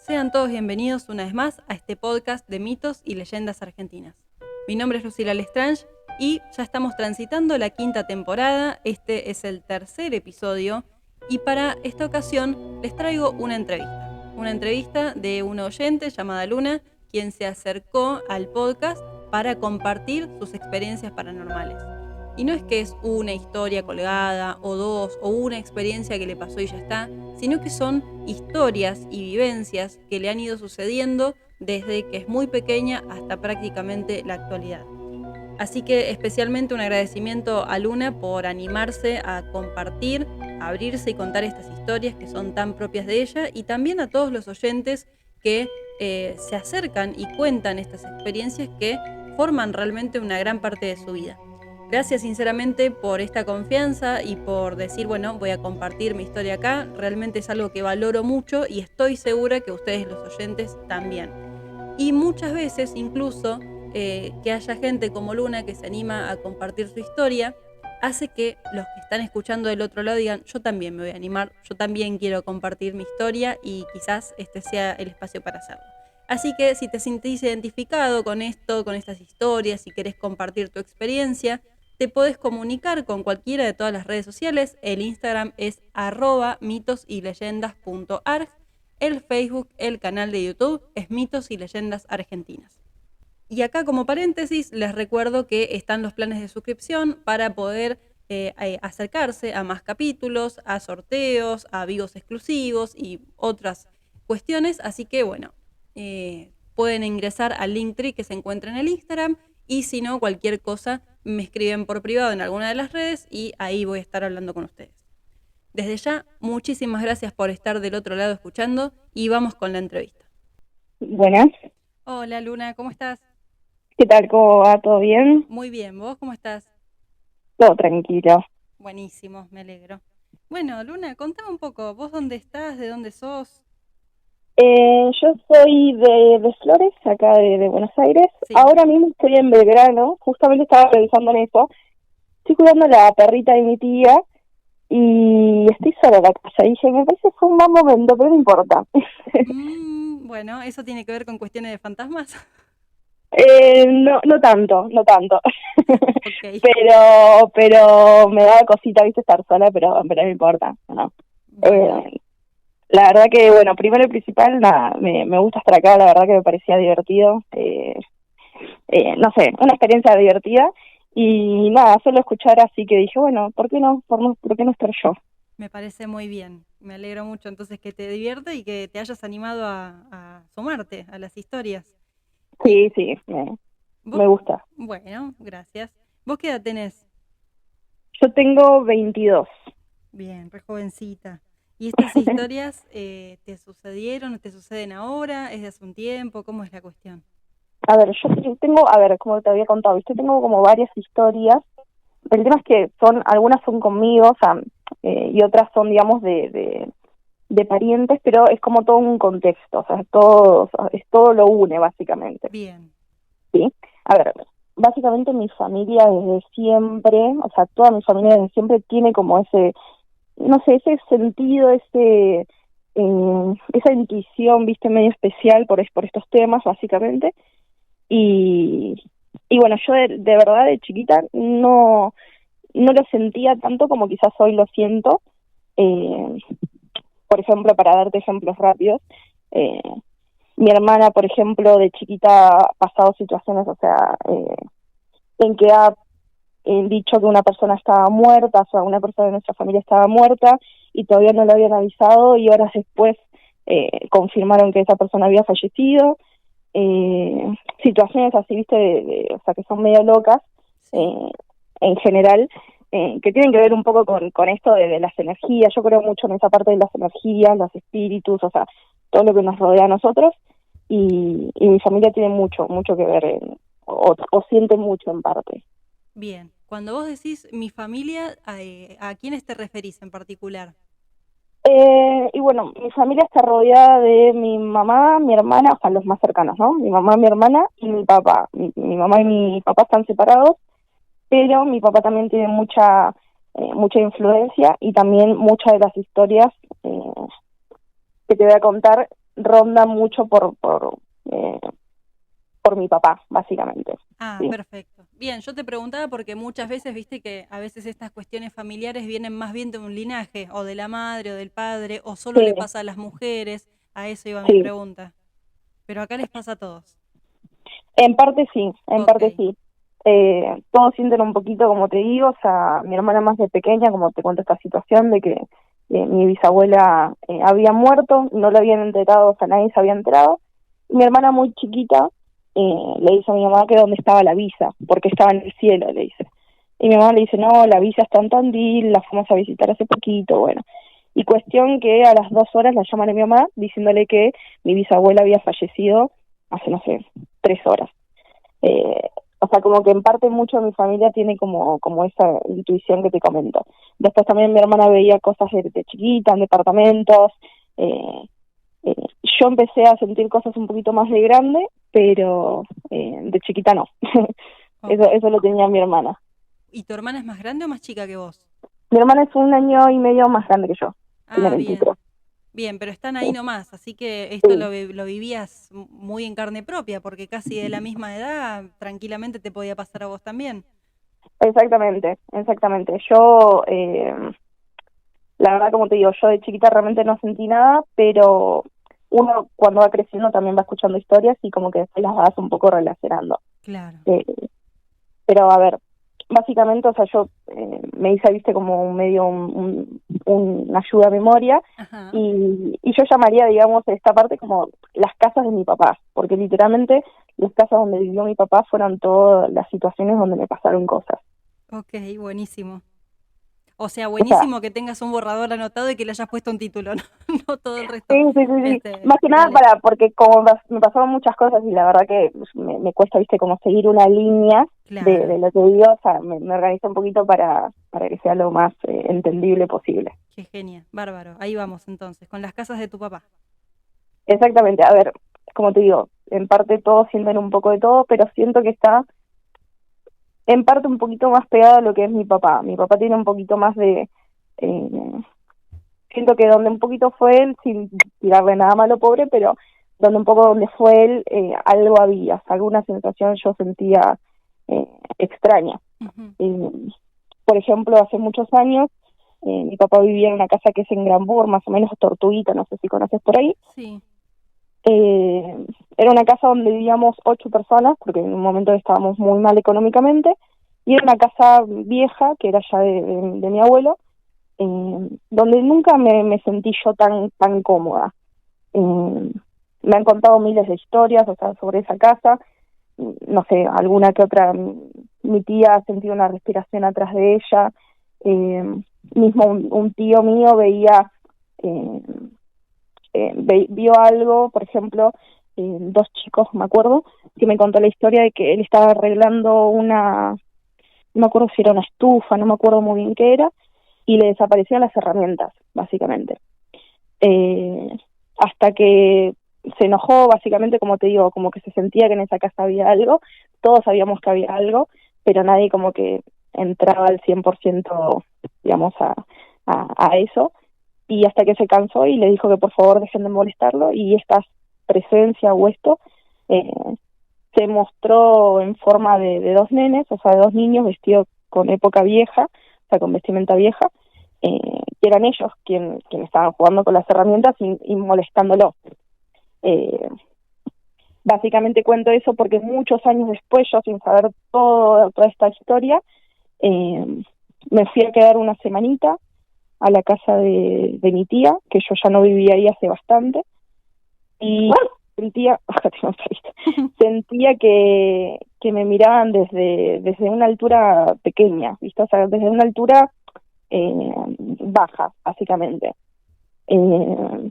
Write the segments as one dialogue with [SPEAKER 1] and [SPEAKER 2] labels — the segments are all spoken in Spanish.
[SPEAKER 1] Sean todos bienvenidos una vez más a este podcast de mitos y leyendas argentinas. Mi nombre es Lucila Lestrange y ya estamos transitando la 5ª temporada. Este es el 3er episodio y para esta ocasión les traigo una entrevista de una oyente llamada Luna, quien se acercó al podcast para compartir sus experiencias paranormales. Y no es que es una historia colgada, o dos, o una experiencia que le pasó y ya está, sino que son historias y vivencias que le han ido sucediendo desde que es muy pequeña hasta prácticamente la actualidad. Así que especialmente un agradecimiento a Luna por animarse a compartir, a abrirse y contar estas historias que son tan propias de ella, y también a todos los oyentes que se acercan y cuentan estas experiencias que forman realmente una gran parte de su vida. Gracias sinceramente por esta confianza y por decir, bueno, voy a compartir mi historia acá. Realmente es algo que valoro mucho y estoy segura que ustedes, los oyentes, también. Y muchas veces incluso que haya gente como Luna que se anima a compartir su historia, hace que los que están escuchando del otro lado digan, yo también me voy a animar, yo también quiero compartir mi historia y quizás este sea el espacio para hacerlo. Así que si te sentís identificado con esto, con estas historias, si querés compartir tu experiencia, te podés comunicar con cualquiera de todas las redes sociales. El Instagram es @mitosyleyendas.arg. El Facebook, el canal de YouTube es Mitos y Leyendas Argentinas. Y acá como paréntesis les recuerdo que están los planes de suscripción para poder acercarse a más capítulos, a sorteos, a vivos exclusivos y otras cuestiones. Así que bueno, pueden ingresar al Linktree que se encuentra en el Instagram, y si no, cualquier cosa me escriben por privado en alguna de las redes y ahí voy a estar hablando con ustedes. Desde ya, muchísimas gracias por estar del otro lado escuchando y vamos con la entrevista.
[SPEAKER 2] Buenas.
[SPEAKER 1] Hola Luna, ¿cómo estás?
[SPEAKER 2] ¿Qué tal? ¿Cómo va? ¿Todo bien?
[SPEAKER 1] Muy bien, ¿vos cómo estás?
[SPEAKER 2] Todo tranquilo.
[SPEAKER 1] Buenísimo, me alegro. Bueno, Luna, contame un poco, ¿vos dónde estás? ¿De dónde sos?
[SPEAKER 2] Yo soy de Flores, acá de Buenos Aires.
[SPEAKER 1] Sí.
[SPEAKER 2] Ahora mismo estoy en Belgrano, justamente estaba pensando en eso. Estoy cuidando a la perrita de mi tía y estoy sola en la casa. Y dije, me parece que fue un mal momento, pero no importa.
[SPEAKER 1] Bueno, ¿eso tiene que ver con cuestiones de fantasmas?
[SPEAKER 2] No tanto, no tanto.
[SPEAKER 1] Ok.
[SPEAKER 2] pero me da cosita, viste, estar sola, pero no importa, ¿no?
[SPEAKER 1] Bueno,
[SPEAKER 2] La verdad que, bueno, primero y principal, nada, me gusta estar acá, la verdad que me parecía divertido, no sé, una experiencia divertida, y nada, solo escuchar, así que dije, bueno, ¿por qué no estar yo?
[SPEAKER 1] me parece muy bien. Me alegro mucho entonces que te divierta y que te hayas animado a sumarte a las historias. ¿Y
[SPEAKER 2] Sí,
[SPEAKER 1] vos?
[SPEAKER 2] me gusta.
[SPEAKER 1] Bueno, gracias. ¿Vos qué edad tenés?
[SPEAKER 2] Yo tengo 22.
[SPEAKER 1] Bien, re jovencita. ¿Y estas historias te sucedieron o te suceden ahora? ¿Es de hace un tiempo? ¿Cómo es la cuestión?
[SPEAKER 2] A ver, yo tengo, a ver, como te había contado, viste, tengo como varias historias. El tema es que algunas son conmigo, o sea, y otras son, digamos, de parientes, pero es como todo un contexto, o sea, es todo lo une, básicamente.
[SPEAKER 1] Bien.
[SPEAKER 2] ¿Sí? A ver, básicamente mi familia desde siempre, o sea, toda mi familia desde siempre tiene como ese, no sé, ese sentido, esa intuición, viste, medio especial por estos temas, básicamente. Y, y bueno, yo de verdad de chiquita no lo sentía tanto como quizás hoy lo siento. Eh, por ejemplo, para darte ejemplos rápidos, eh, mi hermana, por ejemplo, de chiquita ha pasado situaciones, o sea, en que ha dicho que una persona estaba muerta, o sea, una persona de nuestra familia estaba muerta y todavía no lo habían avisado, y horas después confirmaron que esa persona había fallecido. Situaciones así, viste, o sea, que son medio locas,
[SPEAKER 1] Sí.
[SPEAKER 2] en general, que tienen que ver un poco con esto de las energías. Yo creo mucho en esa parte de las energías, los espíritus, o sea, todo lo que nos rodea a nosotros, y mi familia tiene mucho que ver, o siente mucho en parte.
[SPEAKER 1] Bien. Cuando vos decís mi familia, ¿a quiénes te referís en particular?
[SPEAKER 2] Y bueno, mi familia está rodeada de mi mamá, mi hermana, o sea, los más cercanos, ¿no? Mi mamá, mi hermana y mi papá. Mi mamá y mi papá están separados, pero mi papá también tiene mucha influencia, y también muchas de las historias que te voy a contar ronda mucho por mi papá, básicamente.
[SPEAKER 1] Ah,
[SPEAKER 2] Sí,
[SPEAKER 1] perfecto. Bien, yo te preguntaba porque muchas veces, viste que a veces estas cuestiones familiares vienen más bien de un linaje, o de la madre o del padre, o solo le
[SPEAKER 2] sí,
[SPEAKER 1] pasa a las mujeres. A eso iba mi
[SPEAKER 2] sí.
[SPEAKER 1] pregunta. Pero acá les pasa a todos.
[SPEAKER 2] En parte sí, en
[SPEAKER 1] Ok,
[SPEAKER 2] parte sí. Todos sienten un poquito, como te digo, o sea, mi hermana más de pequeña, como te cuento esta situación de que mi bisabuela había muerto, no lo habían enterado, o sea, nadie se había enterado. Y mi hermana muy chiquita le dice a mi mamá que dónde estaba la visa, porque estaba en el cielo, le dice. Y mi mamá le dice, no, la visa está en Tandil, la fuimos a visitar hace poquito, bueno. Y cuestión que a las 2 horas la llaman a mi mamá diciéndole que mi bisabuela había fallecido hace, no sé, 3 horas. Eh, o sea, como que en parte mucho de mi familia tiene como esa intuición que te comento. Después también mi hermana veía cosas de chiquita, en departamentos. eh, eh, yo empecé a sentir cosas un poquito más de grande, pero de chiquita no.
[SPEAKER 1] ok.
[SPEAKER 2] Eso lo tenía mi hermana.
[SPEAKER 1] ¿Y tu hermana es más grande o más chica que vos?
[SPEAKER 2] Mi hermana es 1 año y medio más grande que yo, tiene
[SPEAKER 1] Ah,
[SPEAKER 2] 23.
[SPEAKER 1] bien. Bien, pero están
[SPEAKER 2] Sí,
[SPEAKER 1] ahí nomás, así que esto
[SPEAKER 2] sí,
[SPEAKER 1] lo vivías muy en carne propia, porque casi de la misma edad tranquilamente te podía pasar a vos también.
[SPEAKER 2] exactamente, exactamente. Yo, la verdad, como te digo, yo de chiquita realmente no sentí nada, pero uno cuando va creciendo también va escuchando historias y como que después las vas un poco relacionando.
[SPEAKER 1] Claro.
[SPEAKER 2] Eh, pero a ver, básicamente, o sea, yo me hice, viste, como un medio, una ayuda a memoria
[SPEAKER 1] Ajá.
[SPEAKER 2] y yo llamaría, digamos, esta parte como las casas de mi papá, porque literalmente las casas donde vivió mi papá fueron todas las situaciones donde me pasaron cosas.
[SPEAKER 1] Ok, buenísimo. O sea,
[SPEAKER 2] O sea,
[SPEAKER 1] buenísimo que tengas un borrador anotado y que le hayas puesto un título, ¿no? No todo el resto.
[SPEAKER 2] sí, sí, sí, sí. Más que nada
[SPEAKER 1] Dale.
[SPEAKER 2] porque como me pasaron muchas cosas y la verdad que me cuesta, viste, como seguir una línea
[SPEAKER 1] Claro,
[SPEAKER 2] de lo que digo, o sea, me organizo un poquito para que sea lo más entendible posible.
[SPEAKER 1] qué genia, bárbaro. Ahí vamos entonces, con las casas de tu papá.
[SPEAKER 2] Exactamente, a ver, como te digo, en parte todos sienten un poco de todo, pero siento que está en parte un poquito más pegado a lo que es mi papá. Mi papá tiene un poquito más eh, siento que donde un poquito fue él, sin tirarle nada malo pobre, pero donde un poco donde fue él, algo había, o sea, alguna sensación yo sentía extraña.
[SPEAKER 1] Ujú.
[SPEAKER 2] Eh, por ejemplo, hace muchos años, mi papá vivía en una casa que es en Granburg, más o menos Tortuguita, no sé si conoces por ahí.
[SPEAKER 1] Sí,
[SPEAKER 2] Era una casa donde vivíamos 8 personas, porque en un momento estábamos muy mal económicamente, y era una casa vieja, que era ya de mi abuelo, donde nunca me sentí yo tan cómoda. Me han contado miles de historias, o sea, sobre esa casa. No sé, alguna que otra, mi tía ha sentido una respiración atrás de ella. eh, Mismo un tío mío veía, eh, vio algo, por ejemplo, 2 chicos, me acuerdo, que me contó la historia de que él estaba arreglando no me acuerdo si era una estufa, no me acuerdo muy bien qué era, y le desaparecían las herramientas, básicamente. Eh, Hasta que se enojó, básicamente, como te digo, como que se sentía que en esa casa había algo, todos sabíamos que había algo, pero nadie como que entraba al 100%, digamos, a eso, y hasta que se cansó y le dijo que por favor dejen de molestarlo, y esta presencia o esto eh, se mostró en forma de 2 nenes, o sea, de 2 niños vestidos con época vieja, o sea, con vestimenta vieja, que eran ellos quienes estaban jugando con las herramientas y molestándolo. Eh, Básicamente cuento eso porque muchos años después, yo sin saber toda esta historia, eh, me fui a quedar una semanita a la casa de mi tía, que yo ya no vivía ahí hace bastante, y sentía, tengo un perrito, sentía que me miraban desde una altura pequeña, ¿viste? O sea, desde una altura baja, básicamente. Eh,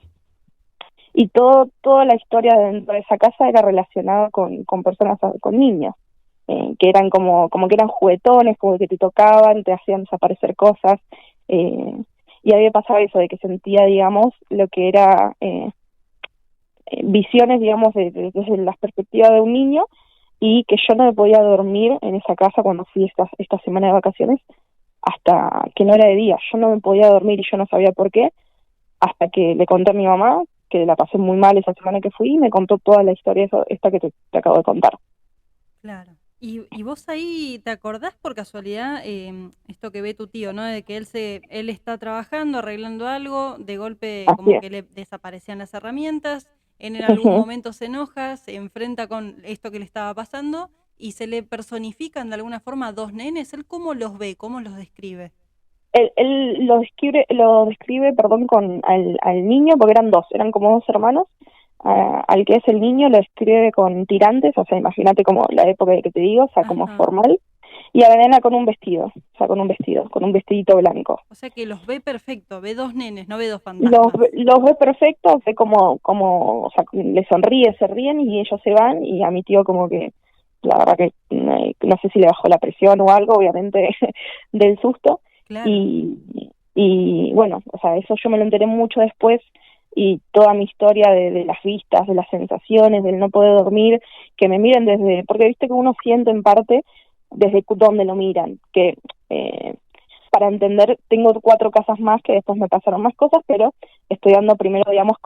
[SPEAKER 2] y toda la historia dentro de esa casa era relacionada con personas, con niños, que eran como que eran juguetones, como que te tocaban, te hacían desaparecer cosas, eh, y había pasado eso de que sentía, digamos, lo que era visiones, digamos, desde la perspectiva de un niño, y que yo no me podía dormir en esa casa cuando fui esta semana de vacaciones, hasta que no era de día. Yo no me podía dormir y yo no sabía por qué, hasta que le conté a mi mamá, que la pasé muy mal esa semana que fui, y me contó toda la historia esta que te acabo de contar.
[SPEAKER 1] Claro. Y vos ahí te acordás por casualidad esto que ve tu tío, ¿no? De que él está trabajando, arreglando algo, de golpe
[SPEAKER 2] Así
[SPEAKER 1] como
[SPEAKER 2] es.
[SPEAKER 1] que le desaparecían las herramientas, él en algún
[SPEAKER 2] Ujú.
[SPEAKER 1] momento se enoja, se enfrenta con esto que le estaba pasando y se le personifican de alguna forma a dos nenes. ¿Él cómo los ve? ¿Cómo los describe?
[SPEAKER 2] Él lo describe, perdón, al niño, porque eran dos, eran como dos hermanos. Al que es el niño lo describe con tirantes, o sea, imagínate como la época de que te digo, o sea, como
[SPEAKER 1] Ajá.
[SPEAKER 2] formal, y a la nena con un vestido, o sea, con un vestidito blanco.
[SPEAKER 1] O sea que los ve perfecto, ve dos nenes, no ve dos
[SPEAKER 2] Los,
[SPEAKER 1] fantasmas.
[SPEAKER 2] los ve perfectos, ve como, o sea, le sonríe, se ríen y ellos se van, y a mi tío como que, la verdad que no sé si le bajó la presión o algo, obviamente, del susto.
[SPEAKER 1] Claro.
[SPEAKER 2] Y bueno, o sea, eso yo me lo enteré mucho después, y toda mi historia de las vistas, de las sensaciones, del no poder dormir, que me miren desde, porque viste que uno siente en parte desde donde lo miran, que eh, para entender, tengo 4 casas más que después me pasaron más cosas, pero estoy dando primero, digamos,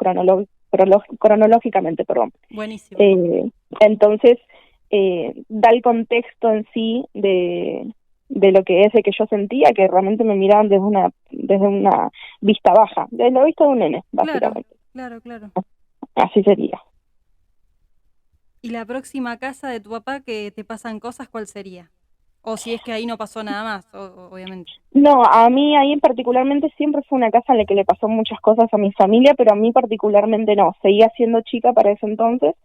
[SPEAKER 2] cronológicamente, perdón.
[SPEAKER 1] Buenísimo.
[SPEAKER 2] Eh, entonces, da el contexto en sí de lo que es, de que yo sentía, que realmente me miraban desde una vista baja, desde la vista de un nene,
[SPEAKER 1] Claro,
[SPEAKER 2] básicamente.
[SPEAKER 1] claro, claro.
[SPEAKER 2] Así sería.
[SPEAKER 1] ¿Y la próxima casa de tu papá que te pasan cosas, cuál sería? O si es que ahí no pasó nada más, obviamente.
[SPEAKER 2] No, a mí ahí particularmente siempre fue una casa en la que le pasó muchas cosas a mi familia, pero a mí particularmente no. Seguía siendo chica para ese entonces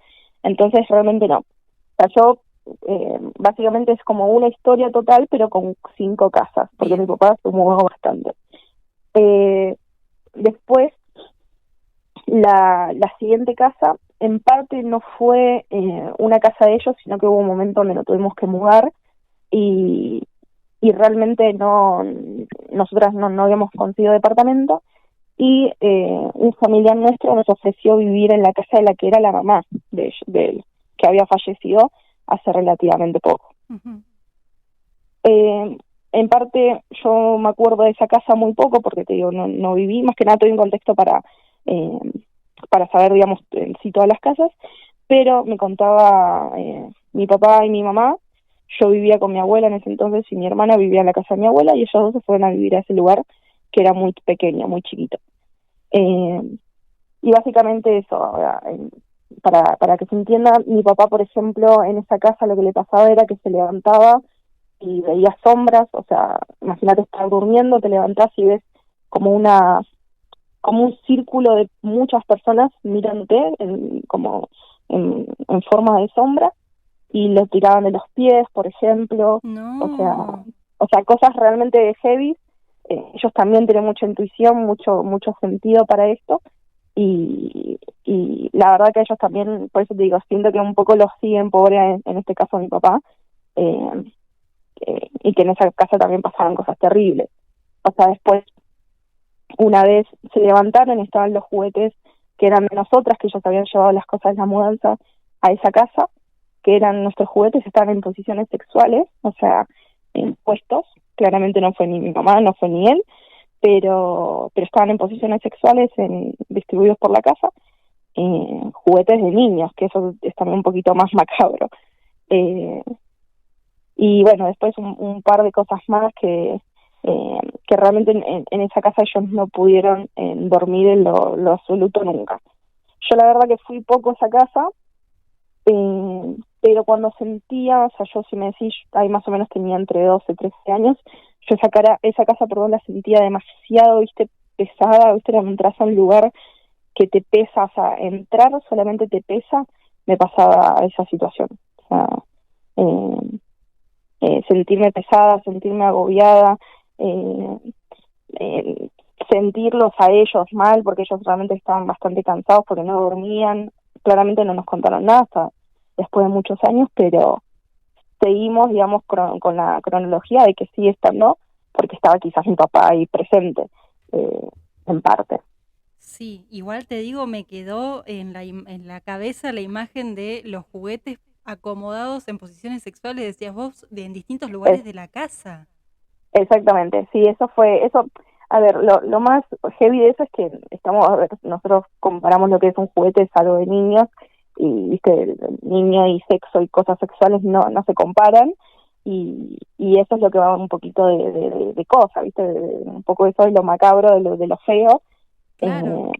[SPEAKER 2] realmente no. O sea, yo básicamente es como una historia total, pero con 5 casas, porque mi
[SPEAKER 1] Bien,
[SPEAKER 2] papá se mudó bastante. Eh, Después, la siguiente casa, en parte no fue una casa de ellos, sino que hubo un momento donde nos tuvimos que mudar, y realmente nosotras no habíamos conseguido departamento, y un familiar nuestro nos ofreció vivir en la casa de la que era la mamá de él, que había fallecido hace relativamente poco.
[SPEAKER 1] ujú,
[SPEAKER 2] Eh, en parte yo me acuerdo de esa casa muy poco, porque te digo, no viví, más que nada tuve un contexto eh, para saber, digamos, en sí todas las casas, pero me contaba mi papá y mi mamá. Yo vivía con mi abuela en ese entonces, y mi hermana vivía en la casa de mi abuela, y ellos dos se fueron a vivir a ese lugar que era muy pequeño, muy chiquito. Eh, y básicamente eso, ahora, para que se entienda, mi papá, por ejemplo, en esa casa lo que le pasaba era que se levantaba y veía sombras. O sea, imagínate estar durmiendo, te levantás y ves como como un círculo de muchas personas mirándote en forma de sombra, y lo tiraban de los pies, por ejemplo. O sea,
[SPEAKER 1] no,
[SPEAKER 2] cosas realmente heavy. Ellos también tienen mucha intuición, mucho sentido para esto, y la verdad que ellos también, por eso te digo, siento que un poco los siguen, pobre, en este caso mi papá, eh, y que en esa casa también pasaban cosas terribles. O sea, después, una vez se levantaron y estaban los juguetes que eran de nosotras, que ellos habían llevado las cosas de la mudanza a esa casa, que eran nuestros juguetes, estaban en posiciones sexuales, o sea, en puestos. Claramente no fue ni mi mamá, no fue ni él, pero estaban en posiciones sexuales distribuidos por la casa, juguetes de niños, que eso es también un poquito más macabro. Eh, y bueno, después un par de cosas más que realmente en esa casa ellos no pudieron dormir en lo absoluto nunca. Yo la verdad que fui poco a esa casa, pero cuando sentía, o sea, yo, si me decís, ahí más o menos tenía entre 12 y 13 años, yo esa casa, perdón, la sentía demasiado, viste, pesada, viste, cuando entras a un lugar que te pesa, o sea, entrar solamente te pesa. Me pasaba esa situación. O sea, eh, sentirme pesada, sentirme agobiada, eh, eh, sentirlos a ellos mal, porque ellos realmente estaban bastante cansados porque no dormían. Claramente no nos contaron nada hasta después de muchos años, pero seguimos, digamos, con la cronología de que sí, esta no, porque estaba quizás mi papá ahí presente, en parte.
[SPEAKER 1] sí, igual te digo, me quedó en la cabeza la imagen de los juguetes acomodados en posiciones sexuales, decías vos, en distintos
[SPEAKER 2] Es,
[SPEAKER 1] lugares de la casa.
[SPEAKER 2] Exactamente, sí, eso fue, eso, A ver, lo más heavy de eso es que a ver, nosotros comparamos lo que es un juguete, es algo de niños, y viste, el niño y sexo y cosas sexuales no se comparan, y eso es lo que va un poquito de cosa, viste, un poco eso es lo macabro, de lo feo,
[SPEAKER 1] Claro.
[SPEAKER 2] eh,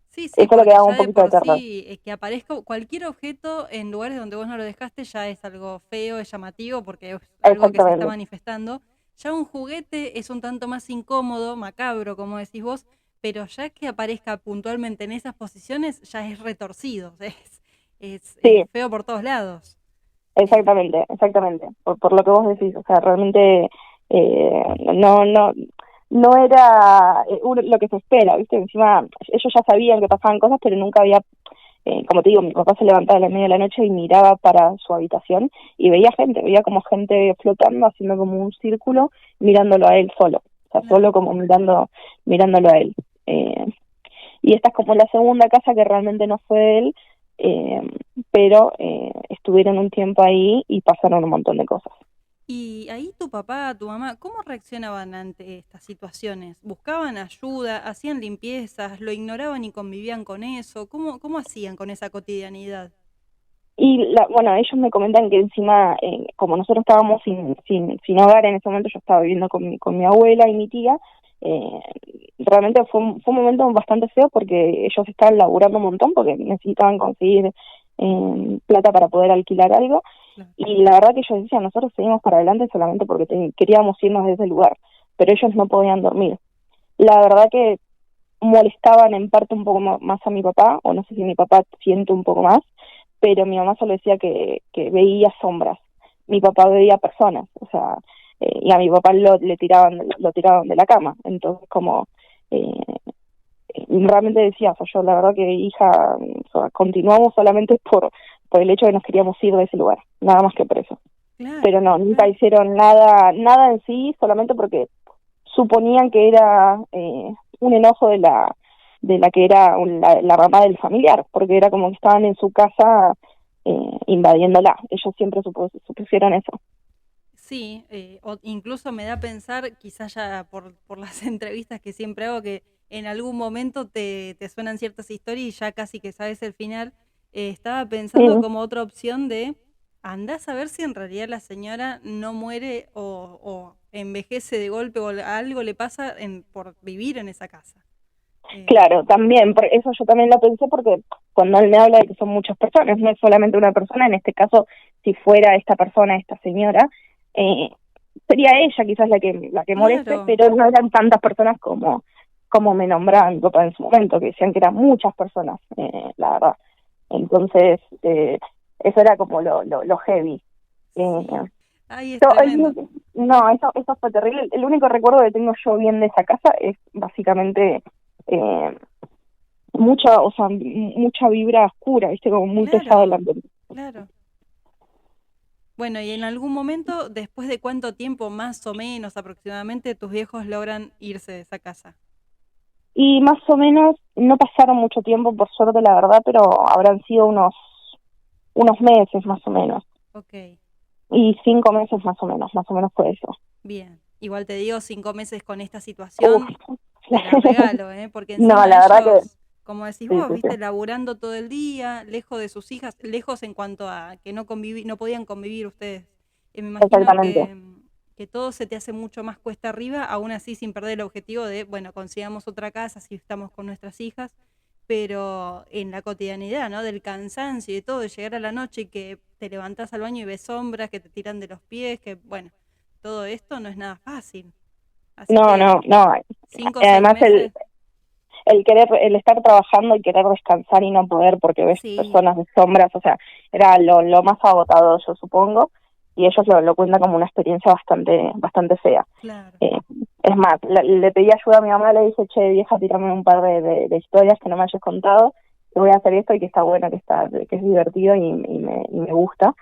[SPEAKER 1] Sí, sí,
[SPEAKER 2] eso es lo que
[SPEAKER 1] porque
[SPEAKER 2] da
[SPEAKER 1] ya
[SPEAKER 2] un
[SPEAKER 1] de
[SPEAKER 2] poquito de
[SPEAKER 1] por
[SPEAKER 2] terror.
[SPEAKER 1] sí que aparezca cualquier objeto en lugares donde vos no lo dejaste ya es algo feo, es llamativo, porque es algo que se está
[SPEAKER 2] Exactamente.
[SPEAKER 1] manifestando. Ya un juguete es un tanto más incómodo, macabro, como decís vos, pero ya que aparezca puntualmente en esas posiciones ya es retorcido, es
[SPEAKER 2] Sí,
[SPEAKER 1] feo por todos lados. Eh,
[SPEAKER 2] exactamente, por lo que vos decís, o sea, realmente no era lo que se espera, ¿viste? Encima ellos ya sabían que pasaban cosas, pero nunca había, como te digo, mi papá se levantaba a la media de la noche y miraba para su habitación y veía como gente flotando, haciendo como un círculo, mirándolo a él solo, o sea,
[SPEAKER 1] claro.
[SPEAKER 2] solo como mirándolo a él. Eh, y esta es como la segunda casa que realmente no fue de él, eh, pero estuvieron un tiempo ahí y pasaron un montón de cosas.
[SPEAKER 1] Y ahí tu papá, tu mamá, ¿cómo reaccionaban ante estas situaciones? ¿Buscaban ayuda? ¿Hacían limpiezas? ¿Lo ignoraban y convivían con eso? ¿Cómo hacían con esa cotidianidad?
[SPEAKER 2] Y bueno, ellos me comentan que encima, como nosotros estábamos sin hogar en ese momento, yo estaba viviendo con mi abuela y mi tía, eh, realmente fue un momento bastante feo porque ellos estaban laburando un montón porque necesitaban conseguir plata para poder alquilar algo.
[SPEAKER 1] Claro.
[SPEAKER 2] Y la verdad que ellos decían, nosotros seguimos para adelante solamente porque queríamos irnos de ese lugar, pero ellos no podían dormir. La verdad que molestaban en parte un poco más a mi papá, o no sé si mi papá siente un poco más, pero mi mamá solo decía que veía sombras. Mi papá veía personas, o sea, y a mi papá lo tiraban de la cama. Entonces, como eh, realmente decía, o sea, yo la verdad que hija, o sea, continuamos solamente por el hecho de que nos queríamos ir de ese lugar, nada más que por eso. Pero
[SPEAKER 1] Claro,
[SPEAKER 2] no, nunca
[SPEAKER 1] claro.
[SPEAKER 2] hicieron nada en sí, solamente porque suponían que era un enojo de la que era la mamá del familiar, porque era como que estaban en su casa invadiéndola. Ellos siempre supusieron eso.
[SPEAKER 1] Sí, o incluso me da a pensar, quizás ya por las entrevistas que siempre hago, que en algún momento te suenan ciertas historias y ya casi que sabes el final. Estaba
[SPEAKER 2] Sí,
[SPEAKER 1] pensando como otra opción de andás a ver si en realidad la señora no muere o envejece de golpe o algo le pasa por vivir en esa casa. Eh,
[SPEAKER 2] claro, también, por eso yo también lo pensé porque cuando él me habla de que son muchas personas, no es solamente una persona, en este caso, si fuera esta persona, esta señora, eh, sería ella quizás la que moleste,
[SPEAKER 1] claro.
[SPEAKER 2] pero no eran tantas personas como me nombraban mi papá en su momento, que decían que eran muchas personas, la verdad. Entonces, eso era como lo heavy. Eh,
[SPEAKER 1] Sí. Ay, es
[SPEAKER 2] yo,
[SPEAKER 1] tremendo.
[SPEAKER 2] no, eso fue terrible. El único recuerdo que tengo yo bien de esa casa es básicamente eh, o sea, mucha vibra oscura, ¿viste? Como muy pesado el
[SPEAKER 1] Claro,
[SPEAKER 2] ambiente.
[SPEAKER 1] claro. Bueno, y en algún momento, después de cuánto tiempo, más o menos aproximadamente, tus viejos logran irse de esa casa.
[SPEAKER 2] Y más o menos, no pasaron mucho tiempo, por suerte, la verdad, pero habrán sido unos meses más o menos.
[SPEAKER 1] Ok,
[SPEAKER 2] Y 5 meses más o menos fue eso.
[SPEAKER 1] bien. Igual te digo, 5 meses con esta
[SPEAKER 2] Uf.
[SPEAKER 1] situación, te la regalo, ¿eh? Porque
[SPEAKER 2] No,
[SPEAKER 1] encima
[SPEAKER 2] la verdad que
[SPEAKER 1] ellos, como decís
[SPEAKER 2] sí,
[SPEAKER 1] vos,
[SPEAKER 2] sí, sí.
[SPEAKER 1] viste, laburando todo el día, lejos de sus hijas, lejos en cuanto a que no podían convivir ustedes. Me imagino
[SPEAKER 2] Exactamente.
[SPEAKER 1] que todo se te hace mucho más cuesta arriba, aún así sin perder el objetivo de, bueno, consigamos otra casa si estamos con nuestras hijas, pero en la cotidianidad, ¿no? Del cansancio y de todo, de llegar a la noche y que te levantás al baño y ves sombras que te tiran de los pies, que, bueno, todo esto no es nada fácil. Así
[SPEAKER 2] No,
[SPEAKER 1] que
[SPEAKER 2] no, no.
[SPEAKER 1] 5 o 6
[SPEAKER 2] Además,
[SPEAKER 1] meses,
[SPEAKER 2] el estar trabajando y querer descansar y no poder porque ves
[SPEAKER 1] sí,
[SPEAKER 2] personas de sombras, o sea, era lo más agotador, yo supongo, y ellos lo cuentan como una experiencia bastante fea.
[SPEAKER 1] claro.
[SPEAKER 2] Eh, es más, le pedí ayuda a mi mamá, le dije, che, vieja, tírame un par de historias que no me hayas contado, que voy a hacer esto y que está bueno, que es divertido y me gusta.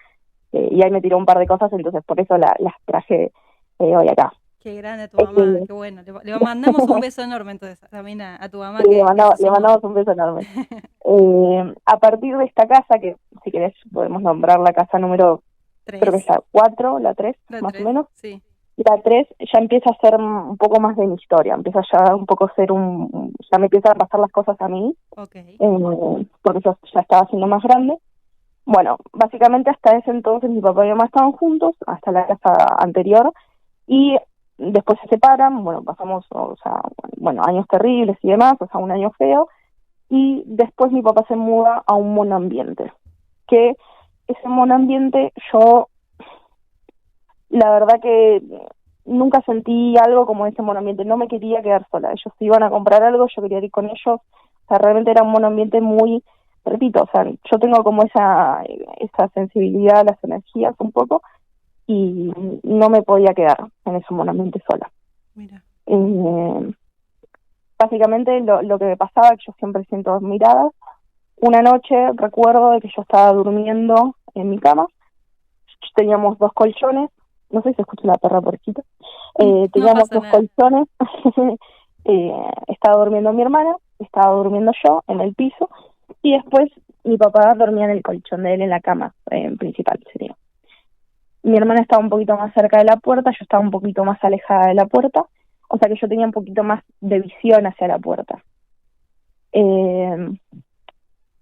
[SPEAKER 2] Y ahí me tiró un par de cosas, entonces por eso las traje hoy acá.
[SPEAKER 1] Qué grande tu mamá,
[SPEAKER 2] Eh,
[SPEAKER 1] qué bueno. Le mandamos un beso enorme entonces también a tu mamá
[SPEAKER 2] Sí,
[SPEAKER 1] que se
[SPEAKER 2] le
[SPEAKER 1] sumó.
[SPEAKER 2] mandamos un beso enorme. A partir de esta casa, que si querés podemos nombrar la casa número, creo que es
[SPEAKER 1] Tres,
[SPEAKER 2] la 4, la 3,
[SPEAKER 1] la
[SPEAKER 2] más o
[SPEAKER 1] tres,
[SPEAKER 2] menos,
[SPEAKER 1] sí.
[SPEAKER 2] La 3 ya empieza a ser un poco más de mi historia, empieza ya un poco a ser ya me empiezan a pasar las cosas a mí,
[SPEAKER 1] Okay.
[SPEAKER 2] porque yo ya estaba siendo más grande. Bueno, básicamente hasta ese entonces mi papá y mi mamá estaban juntos, hasta la casa anterior, y después se separan, bueno, pasamos, o sea, bueno, años terribles y demás, o sea, un año feo, y después mi papá se muda a un monoambiente, que ese monoambiente yo, la verdad que nunca sentí algo como ese monoambiente, no me quería quedar sola, ellos iban a comprar algo, yo quería ir con ellos, o sea, realmente era un monoambiente muy, repito, o sea, yo tengo como esa sensibilidad a las energías un poco, y no me podía quedar en ese monoambiente sola.
[SPEAKER 1] Mira.
[SPEAKER 2] Eh, Básicamente lo que me pasaba es que yo siempre siento dos miradas. Una noche recuerdo de que yo estaba durmiendo en mi cama, teníamos dos colchones, no sé si se escucha la perra porquita,
[SPEAKER 1] No
[SPEAKER 2] teníamos
[SPEAKER 1] pasa
[SPEAKER 2] dos
[SPEAKER 1] nada.
[SPEAKER 2] colchones, estaba durmiendo mi hermana, estaba durmiendo yo en el piso, y después mi papá dormía en el colchón de él en la cama principal, sería. Mi hermana estaba un poquito más cerca de la puerta, yo estaba un poquito más alejada de la puerta, o sea que yo tenía un poquito más de visión hacia la puerta. Eh,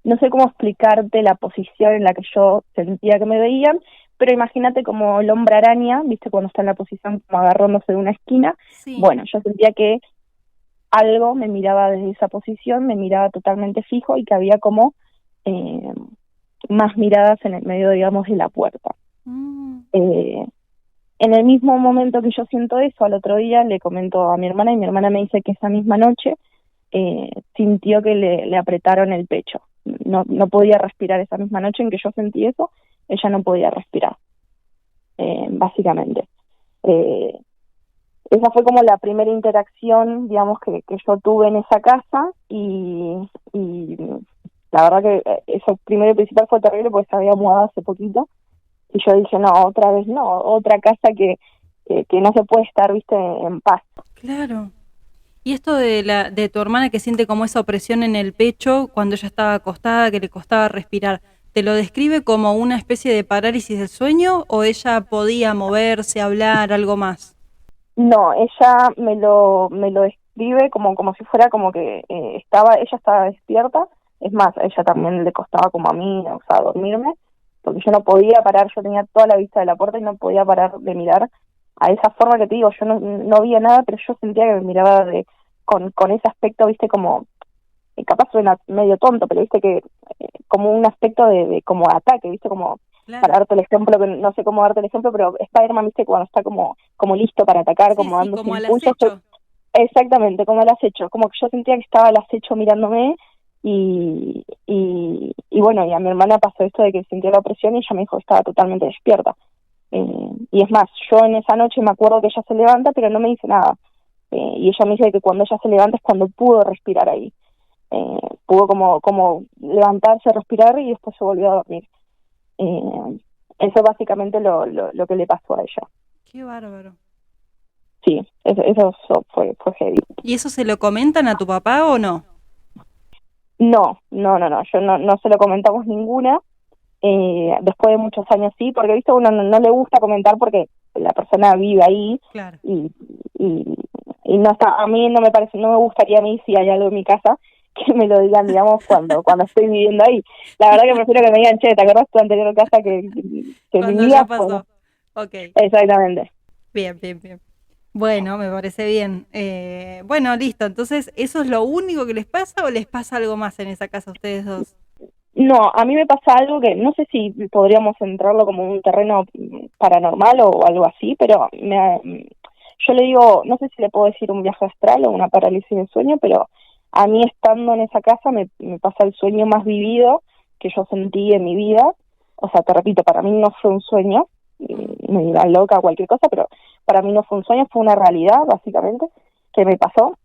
[SPEAKER 2] no sé cómo explicarte la posición en la que yo sentía que me veían, pero imagínate como el hombre araña, viste, cuando está en la posición como agarrándose de una esquina.
[SPEAKER 1] Sí.
[SPEAKER 2] Bueno, yo sentía que algo me miraba desde esa posición, me miraba totalmente fijo y que había como eh, más miradas en el medio, digamos, de la puerta.
[SPEAKER 1] Mm.
[SPEAKER 2] Eh, En el mismo momento que yo siento eso, al otro día le comento a mi hermana y mi hermana me dice que esa misma noche sintió que le apretaron el pecho. No podía respirar esa misma noche en que yo sentí eso, ella no podía respirar, básicamente. Eh, Esa fue como la primera interacción, digamos, que yo tuve en esa casa y la verdad que eso primero y principal fue terrible porque se había mudado hace poquito. Y yo dije, no, otra vez no, otra casa que no se puede estar, viste, en paz.
[SPEAKER 1] Claro. Y esto de tu hermana que siente como esa opresión en el pecho cuando ella estaba acostada, que le costaba respirar, ¿te lo describe como una especie de parálisis del sueño o ella podía moverse, hablar, algo más?
[SPEAKER 2] No, ella me lo describe como si fuera como que ella estaba despierta, es más, a ella también le costaba como a mí, o sea, dormirme, porque yo no podía parar, yo tenía toda la vista de la puerta y no podía parar de mirar a esa forma que te digo, yo no veía nada, pero yo sentía que me miraba con ese aspecto, viste, como capaz suena medio tonto, pero viste que como un aspecto de como ataque, viste, como
[SPEAKER 1] Claro.
[SPEAKER 2] para darte el ejemplo, que no sé cómo darte el ejemplo, pero Spider-Man, viste, cuando está como listo para atacar,
[SPEAKER 1] Sí,
[SPEAKER 2] como
[SPEAKER 1] sí,
[SPEAKER 2] dándose
[SPEAKER 1] como al
[SPEAKER 2] impulsos,
[SPEAKER 1] acecho.
[SPEAKER 2] exactamente, como el acecho, como que yo sentía que estaba el acecho mirándome y bueno, y a mi hermana pasó esto de que sentía la opresión y ella me dijo que estaba totalmente despierta. Y es más, yo en esa noche me acuerdo que ella se levanta, pero no me dice nada. Y ella me dice que cuando ella se levanta es cuando pudo respirar ahí. Pudo como levantarse, respirar y después se volvió a dormir. Eso básicamente lo que le pasó a ella.
[SPEAKER 1] Qué bárbaro.
[SPEAKER 2] Sí, eso fue heavy.
[SPEAKER 1] ¿Y eso se lo comentan a tu papá o no?
[SPEAKER 2] No, yo no se lo comentamos ninguna. Después de muchos años sí, porque viste uno no le gusta comentar porque la persona vive ahí
[SPEAKER 1] Claro.
[SPEAKER 2] y, y, y no está, a mí no me parece, no me gustaría a mí si hay algo en mi casa que me lo digan, digamos, cuando estoy viviendo ahí. La verdad que prefiero que me digan, che, ¿te acordás tu anterior casa que
[SPEAKER 1] Cuando ya
[SPEAKER 2] vivías? Bueno,
[SPEAKER 1] pasó. Ok.
[SPEAKER 2] exactamente.
[SPEAKER 1] Bien, bien, bien. Bueno, me parece bien. Bueno, listo. Entonces, ¿eso es lo único que les pasa o les pasa algo más en esa casa a ustedes dos?
[SPEAKER 2] No, a mí me pasa algo que no sé si podríamos entrarlo como un terreno paranormal o algo así, pero yo le digo, no sé si le puedo decir un viaje astral o una parálisis de sueño, pero a mí estando en esa casa me pasa el sueño más vivido que yo sentí en mi vida. O sea, te repito, para mí no fue un sueño,
[SPEAKER 1] Mm.
[SPEAKER 2] me dirán loca o cualquier cosa, pero para mí no fue un sueño, fue una realidad, básicamente, que me pasó,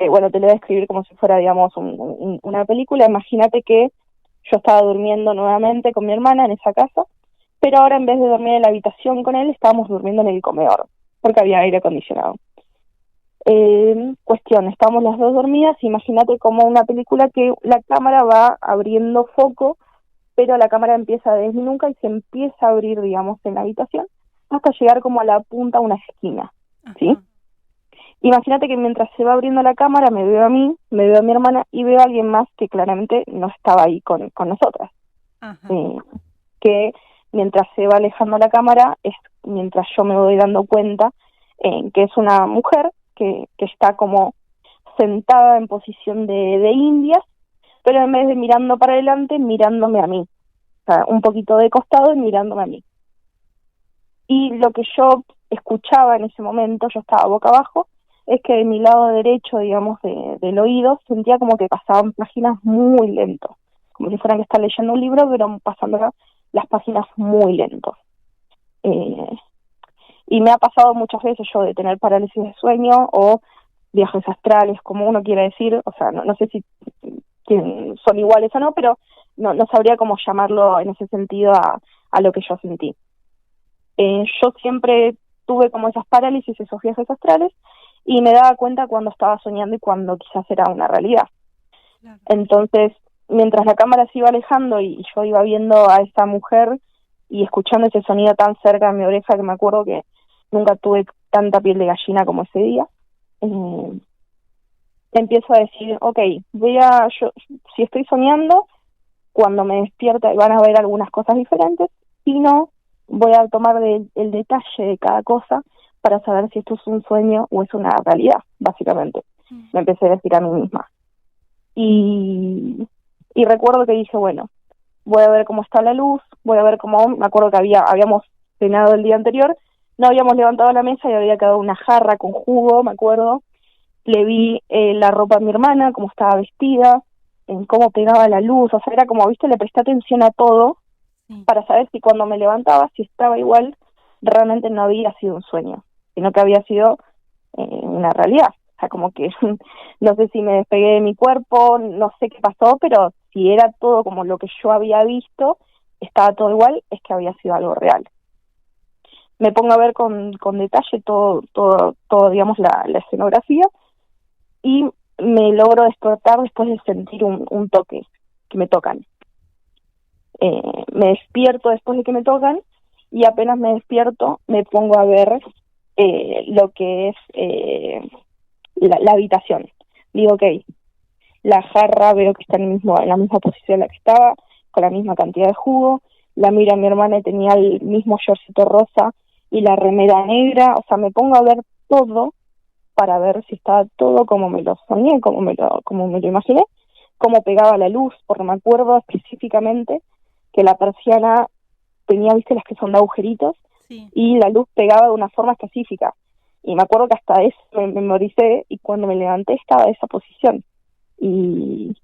[SPEAKER 2] bueno, te lo voy a describir como si fuera, digamos, una película. Imagínate que yo estaba durmiendo nuevamente con mi hermana en esa casa, pero ahora en vez de dormir en la habitación con él, estábamos durmiendo en el comedor, porque había aire acondicionado. Cuestión, estábamos las dos dormidas, imagínate como una película que la cámara va abriendo foco, pero la cámara empieza desde nunca y se empieza a abrir, digamos, en la habitación, hasta llegar como a la punta de una esquina, ¿sí?
[SPEAKER 1] Ajá.
[SPEAKER 2] Imagínate que mientras se va abriendo la cámara me veo a mí, me veo a mi hermana y veo a alguien más que claramente no estaba ahí con nosotras.
[SPEAKER 1] Ajá.
[SPEAKER 2] Que mientras se va alejando la cámara es mientras yo me voy dando cuenta que es una mujer que está como sentada en posición de indias, pero en vez de mirando para adelante, mirándome a mí, o sea, un poquito de costado y mirándome a mí. Y lo que yo escuchaba en ese momento, yo estaba boca abajo, es que de mi lado derecho, digamos, del oído, sentía como que pasaban páginas muy lento, como si fueran que estar leyendo un libro, pero pasando las páginas muy lentos. Y me ha pasado muchas veces yo de tener parálisis de sueño o viajes astrales, como uno quiera decir, o sea, no sé si son iguales o no, pero no sabría cómo llamarlo en ese sentido a lo que yo sentí. Yo siempre tuve como esas parálisis, esos viajes astrales, y me daba cuenta cuando estaba soñando y cuando quizás era una realidad.
[SPEAKER 1] Claro.
[SPEAKER 2] Entonces, mientras la cámara se iba alejando y yo iba viendo a esa mujer y escuchando ese sonido tan cerca de mi oreja, que me acuerdo que nunca tuve tanta piel de gallina como ese día, empiezo a decir, ok, si estoy soñando, cuando me despierta van a ver algunas cosas diferentes, si no, voy a tomar el detalle de cada cosa para saber si esto es un sueño o es una realidad, básicamente. Me empecé a decir a mí misma. Y recuerdo que dije, bueno, voy a ver cómo está la luz, voy a ver cómo, me acuerdo que habíamos cenado el día anterior, no habíamos levantado la mesa y había quedado una jarra con jugo, me acuerdo. Le vi la ropa a mi hermana, cómo estaba vestida, en cómo pegaba la luz, o sea, era como, viste, le presté atención a todo para saber si cuando me levantaba, si estaba igual, realmente no había sido un sueño, sino que había sido una realidad. O sea, como que no sé si me despegué de mi cuerpo, no sé qué pasó, pero si era todo como lo que yo había visto, estaba todo igual, es que había sido algo real. Me pongo a ver con detalle todo digamos, la escenografía, y me logro despertar después de sentir un toque, que me tocan. Me despierto después de que me tocan, y apenas me despierto me pongo a ver lo que es la habitación. Digo, ok, la jarra veo que está en la misma posición en la que estaba, con la misma cantidad de jugo, la miro a mi hermana y tenía el mismo shortcito rosa y la remera negra, o sea, me pongo a ver todo para ver si estaba todo como me lo soñé, como me lo imaginé, cómo pegaba la luz, porque me acuerdo específicamente que la persiana tenía, viste, las que son de agujeritos,
[SPEAKER 1] Sí.
[SPEAKER 2] y la luz pegaba de una forma específica. Y me acuerdo que hasta eso me memoricé, y cuando me levanté estaba en esa posición. Y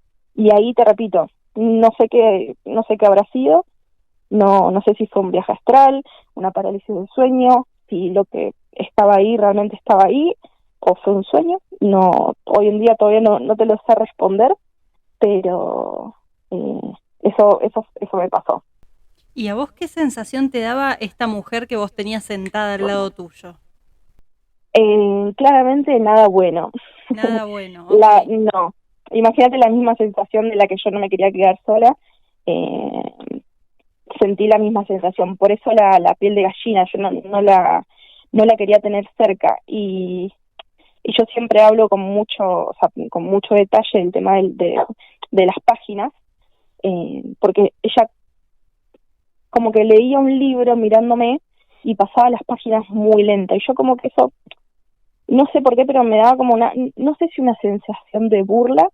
[SPEAKER 2] ahí te repito, no sé qué habrá sido, no sé si fue un viaje astral, una parálisis del sueño, si lo que estaba ahí realmente estaba ahí, o fue un sueño. No, hoy en día todavía no te lo sé responder, pero eso me pasó.
[SPEAKER 1] ¿Y a vos qué sensación te daba esta mujer que vos tenías sentada al lado tuyo?
[SPEAKER 2] Claramente nada bueno.
[SPEAKER 1] Nada bueno, ok.
[SPEAKER 2] No, imagínate la misma sensación de la que yo no me quería quedar sola. Sentí la misma sensación, por eso la piel de gallina, yo no la quería tener cerca. Y yo siempre hablo o sea, con mucho detalle el tema de las páginas, porque ella como que leía un libro mirándome y pasaba las páginas muy lenta, y yo como que eso, no sé por qué, pero me daba como no sé si una sensación de burla,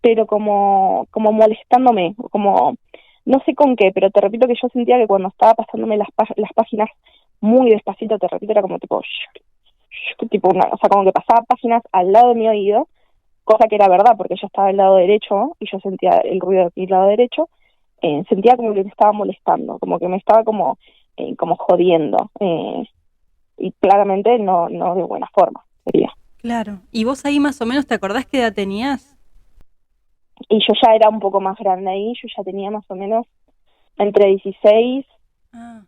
[SPEAKER 2] pero como molestándome, como no sé con qué, pero te repito que yo sentía que cuando estaba pasándome las páginas muy despacito, te repito, era como tipo, tipo o sea, como que pasaba páginas al lado de mi oído, cosa que era verdad, porque yo estaba del lado derecho y yo sentía el ruido de mi lado derecho. Sentía como que me estaba molestando, como que me estaba como jodiendo, y claramente no de buena forma, sería.
[SPEAKER 1] Claro. ¿Y vos ahí más o menos te acordás qué edad tenías?
[SPEAKER 2] Y yo ya era un poco más grande ahí, yo ya tenía más o menos entre 16,
[SPEAKER 1] Ah.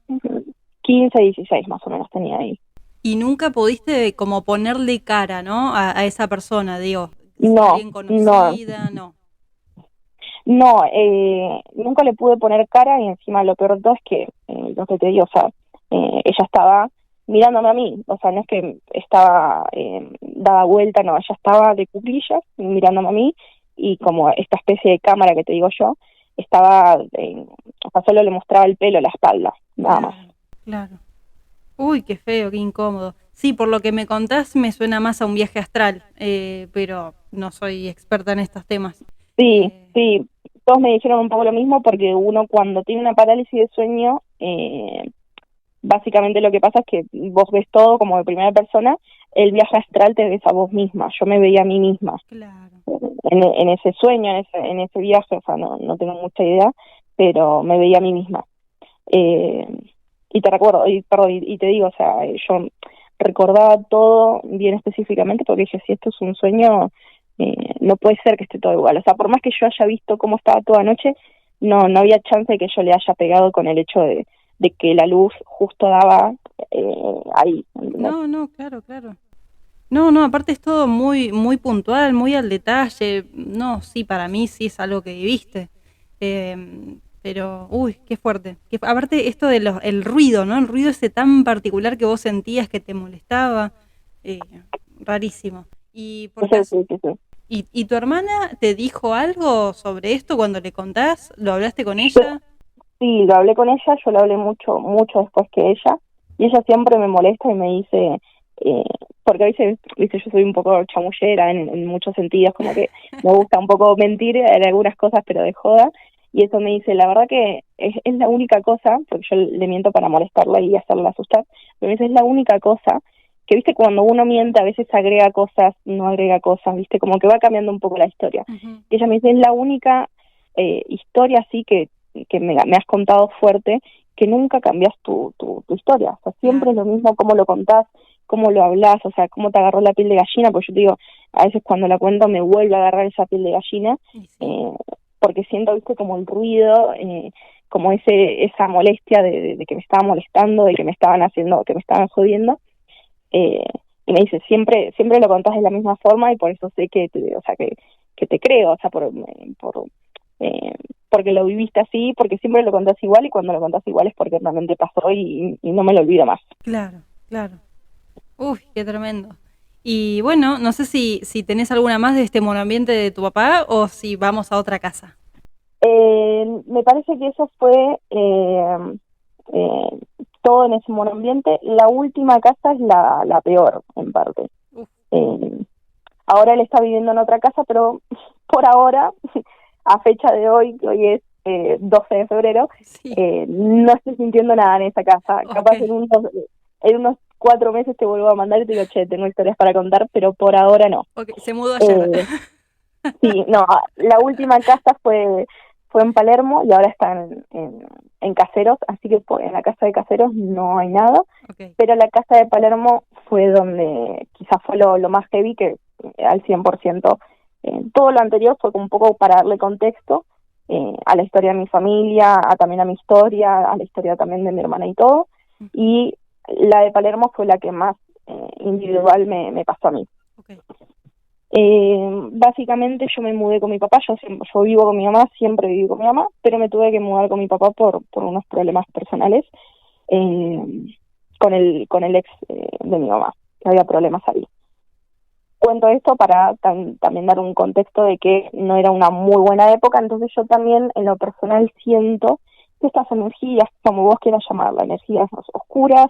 [SPEAKER 2] 15, 16 más o menos tenía ahí.
[SPEAKER 1] Y nunca pudiste como ponerle cara, ¿no? A esa persona, digo,
[SPEAKER 2] No,
[SPEAKER 1] alguien
[SPEAKER 2] no,
[SPEAKER 1] conocida, no.
[SPEAKER 2] no, nunca le pude poner cara, y encima lo peor de todo es que, lo que te digo, o sea, ella estaba mirándome a mí, o sea, no es que estaba dada vuelta, no, ella estaba de cuclillas mirándome a mí, y como esta especie de cámara que te digo yo, estaba, o sea, solo le mostraba el pelo, la espalda, nada más.
[SPEAKER 1] Claro. Uy, qué feo, qué incómodo. Sí, por lo que me contás me suena más a un viaje astral, pero no soy experta en estos temas.
[SPEAKER 2] Sí,
[SPEAKER 1] Eh,
[SPEAKER 2] sí, todos me dijeron un poco lo mismo, porque uno cuando tiene una parálisis de sueño, básicamente lo que pasa es que vos ves todo como de primera persona. El viaje astral te ves a vos misma, yo me veía a mí misma
[SPEAKER 1] claro.
[SPEAKER 2] en ese sueño, en ese viaje, o sea, no tengo mucha idea, pero me veía a mí misma. Eh, y te recuerdo, perdón, y te digo, o sea, yo recordaba todo bien específicamente, porque dije, si esto es un sueño, no puede ser que esté todo igual. O sea, por más que yo haya visto cómo estaba toda noche, no había chance de que yo le haya pegado con el hecho de que la luz justo daba ahí, ¿entendés?
[SPEAKER 1] No, claro, claro. No, aparte es todo muy, muy puntual, muy al detalle. No, sí, para mí sí es algo que viviste. Pero, uy, qué fuerte. Aparte esto de el ruido, ¿no? El ruido ese tan particular que vos sentías que te molestaba. eh, Rarísimo. Y por
[SPEAKER 2] Entonces,
[SPEAKER 1] caso,
[SPEAKER 2] sí, sí, sí.
[SPEAKER 1] ¿y tu hermana te dijo algo sobre esto cuando le contás? ¿Lo hablaste con
[SPEAKER 2] Yo,
[SPEAKER 1] ella?
[SPEAKER 2] sí, lo hablé con ella, yo lo hablé mucho, mucho después que ella, y ella siempre me molesta y me dice, eh, porque a veces, viste, yo soy un poco chamullera en muchos sentidos, como que me gusta un poco mentir en algunas cosas, pero de joda, y eso me dice, la verdad que es la única cosa, porque yo le miento para molestarla y hacerla asustar, pero me dice, es la única cosa, que viste, cuando uno miente a veces agrega cosas, no agrega cosas, viste, como que va cambiando un poco la historia.
[SPEAKER 1] Ujú.
[SPEAKER 2] Y ella me dice, es la única historia así que me has contado fuerte, que nunca cambias tu historia. O sea, siempre
[SPEAKER 1] Claro.
[SPEAKER 2] es lo mismo cómo lo contás, cómo lo hablás, o sea, cómo te agarró la piel de gallina, porque yo te digo, a veces cuando la cuento me vuelve a agarrar esa piel de gallina,
[SPEAKER 1] Y sí.
[SPEAKER 2] eh, porque siento, viste, como el ruido, como esa molestia de que me estaba molestando, de que me estaban haciendo, que me estaban jodiendo, eh, y me dice, siempre lo contás de la misma forma, y por eso sé o sea, que te creo, o sea, eh, porque lo viviste así, porque siempre lo contás igual, y cuando lo contás igual es porque realmente pasó, y no me lo olvido más.
[SPEAKER 1] Claro, claro. Uy, qué tremendo. Y bueno, no sé si tenés alguna más de este monoambiente de tu papá o si vamos a otra casa.
[SPEAKER 2] Me parece que eso fue eh, todo en ese monoambiente. La última casa es la peor, en parte.
[SPEAKER 1] Uf,
[SPEAKER 2] Eh, Ahora él está viviendo en otra casa, pero por ahora, a fecha de hoy, que hoy es 12 de febrero,
[SPEAKER 1] sí,
[SPEAKER 2] no estoy sintiendo nada en esa casa.
[SPEAKER 1] ok,
[SPEAKER 2] Capaz en unos 4 meses te vuelvo a mandar y te digo, che, tengo historias para contar, pero por ahora no.
[SPEAKER 1] ok, se mudó ayer.
[SPEAKER 2] Eh, sí, no, la última casa fue en Palermo, y ahora está en Caseros, así que en la casa de Caseros no hay nada,
[SPEAKER 1] Ok.
[SPEAKER 2] pero la casa de Palermo fue donde quizás fue lo más heavy, que al 100%. Todo lo anterior fue como un poco para darle contexto a la historia de mi familia, también a mi historia, a la historia también de mi hermana y todo,
[SPEAKER 1] Ujú,
[SPEAKER 2] y la de Palermo fue la que más individual me pasó a mí.
[SPEAKER 1] ok.
[SPEAKER 2] Básicamente yo me mudé con mi papá, yo vivo con mi mamá, siempre viví con mi mamá, pero me tuve que mudar con mi papá por unos problemas personales, eh, con el ex de mi mamá, que había problemas ahí. Cuento esto para también dar un contexto de que no era una muy buena época, entonces yo también en lo personal siento que estas energías, como vos quieras llamarlas, energías oscuras,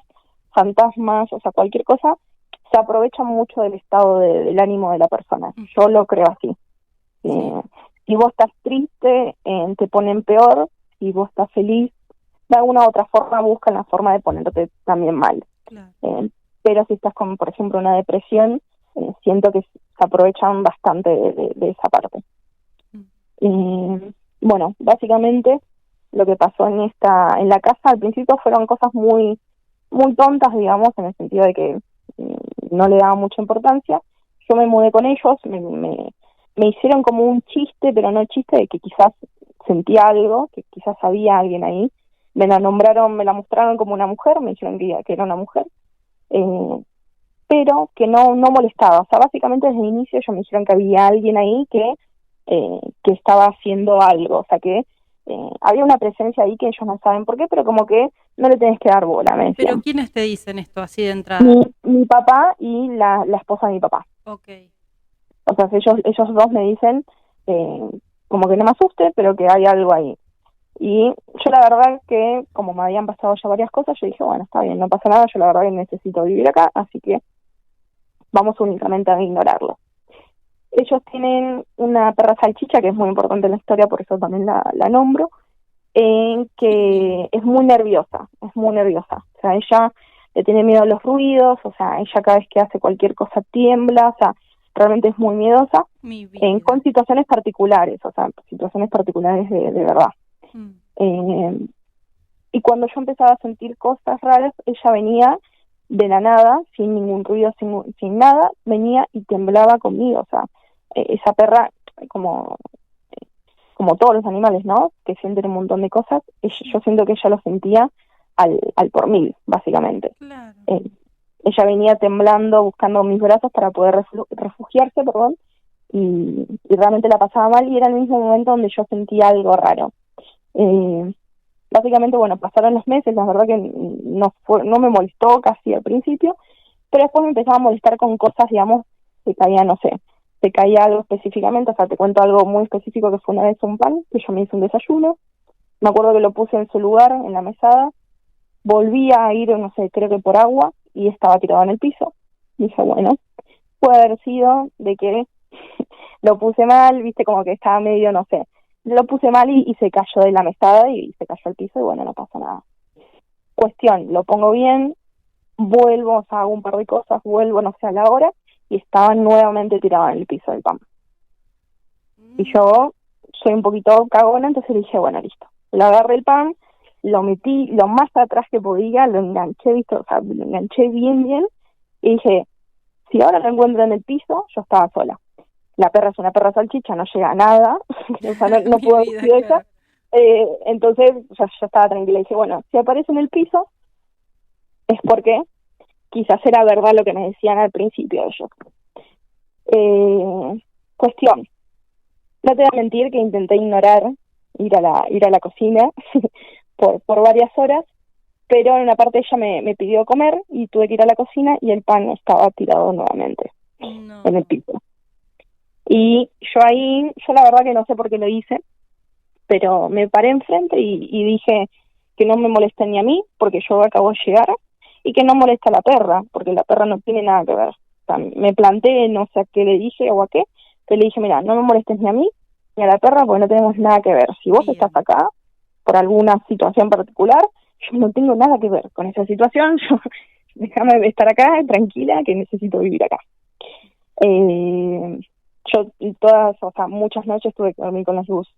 [SPEAKER 2] fantasmas, o sea, cualquier cosa, se aprovechan mucho del estado del ánimo de la persona. Yo
[SPEAKER 1] Ujú,
[SPEAKER 2] lo creo así.
[SPEAKER 1] sí,
[SPEAKER 2] Si vos estás triste, te ponen peor; si vos estás feliz, de alguna u otra forma buscan la forma de ponerte también mal.
[SPEAKER 1] claro.
[SPEAKER 2] Eh, pero si estás con, por ejemplo, una depresión, siento que se aprovechan bastante de esa parte.
[SPEAKER 1] Mm,
[SPEAKER 2] Y bueno, básicamente lo que pasó en la casa al principio fueron cosas muy, muy tontas, digamos, en el sentido de que no le daba mucha importancia. Yo me mudé con ellos, me hicieron como un chiste, pero no chiste, de que quizás sentía algo, que quizás había alguien ahí. Me la mostraron como una mujer, me dijeron que era una mujer, eh, pero que no molestaba. O sea, básicamente desde el inicio ellos me dijeron que había alguien ahí que estaba haciendo algo, o sea, que había una presencia ahí que ellos no saben por qué, pero como que no le tenés que dar bola, me
[SPEAKER 1] ¿Pero
[SPEAKER 2] decían.
[SPEAKER 1] quiénes te dicen esto así de entrada?
[SPEAKER 2] Mi papá y la esposa de mi papá.
[SPEAKER 1] Ok.
[SPEAKER 2] O sea, ellos dos me dicen como que no me asuste, pero que hay algo ahí. Y yo la verdad que, como me habían pasado ya varias cosas, yo dije, bueno, está bien, no pasa nada, yo la verdad que necesito vivir acá, así que vamos únicamente a ignorarlo. Ellos tienen una perra salchicha, que es muy importante en la historia, por eso también la nombro, que es muy nerviosa, es muy nerviosa. O sea, ella le tiene miedo a los ruidos, o sea, ella cada vez que hace cualquier cosa tiembla, o sea, realmente es muy miedosa,
[SPEAKER 1] Mi vida.
[SPEAKER 2] con situaciones particulares, o sea, situaciones particulares de verdad.
[SPEAKER 1] Mm.
[SPEAKER 2] Y cuando yo empezaba a sentir cosas raras, ella venía de la nada, sin ningún ruido, sin nada, venía y temblaba conmigo, o sea, esa perra, como como todos los animales, ¿no? Que sienten un montón de cosas, yo siento que ella lo sentía al por mil, básicamente.
[SPEAKER 1] Claro.
[SPEAKER 2] Ella venía temblando, buscando mis brazos para poder refugiarse, perdón, y realmente la pasaba mal y era el mismo momento donde yo sentía algo raro. Básicamente, bueno, pasaron los meses, la verdad que no me molestó casi al principio, pero después me empezaba a molestar con cosas, digamos, que caían, no sé, se caía algo específicamente, o sea, te cuento algo muy específico que fue una vez un pan, que yo me hice un desayuno, me acuerdo que lo puse en su lugar, en la mesada, volví a ir, no sé, creo que por agua, y estaba tirado en el piso. Dije, bueno, puede haber sido de que lo puse mal, viste, como que estaba medio, no sé, lo puse mal y se cayó de la mesada y se cayó al piso y bueno, no pasa nada. Cuestión, lo pongo bien, vuelvo, o sea, hago un par de cosas, vuelvo, no sé, a la hora, y estaba nuevamente tirado en el piso del pan. Y yo soy un poquito cagona, entonces dije, bueno, listo. Lo agarré el pan, lo metí lo más atrás que podía, lo enganché, ¿viste? O sea, lo enganché bien, y dije, si ahora lo encuentro en el piso, yo estaba sola. La perra es una perra salchicha, no llega a nada, o sea, no
[SPEAKER 1] Mi
[SPEAKER 2] pudo haber
[SPEAKER 1] vida,
[SPEAKER 2] sido ella.
[SPEAKER 1] claro.
[SPEAKER 2] Entonces, yo estaba tranquila y dije, bueno, si aparece en el piso, es porque quizás era verdad lo que me decían al principio ellos. Cuestión, no te voy a mentir que intenté ignorar ir a la cocina por varias horas, pero en una parte ella me pidió comer y tuve que ir a la cocina y el pan estaba tirado nuevamente en el
[SPEAKER 1] No.
[SPEAKER 2] piso. Y yo la verdad que no sé por qué lo hice, pero me paré enfrente y dije que no me molesta ni a mí, porque yo acabo de llegar, y que no molesta a la perra, porque la perra no tiene nada que ver. O sea, me planteé, no sé a qué le dije o a qué, pero le dije, mira, no me molestes ni a mí ni a la perra, porque no tenemos nada que ver. Si vos estás
[SPEAKER 1] Bien.
[SPEAKER 2] acá por alguna situación particular, yo no tengo nada que ver con esa situación, yo déjame estar acá tranquila, que necesito vivir acá. Yo o sea, muchas noches tuve que dormir con las luces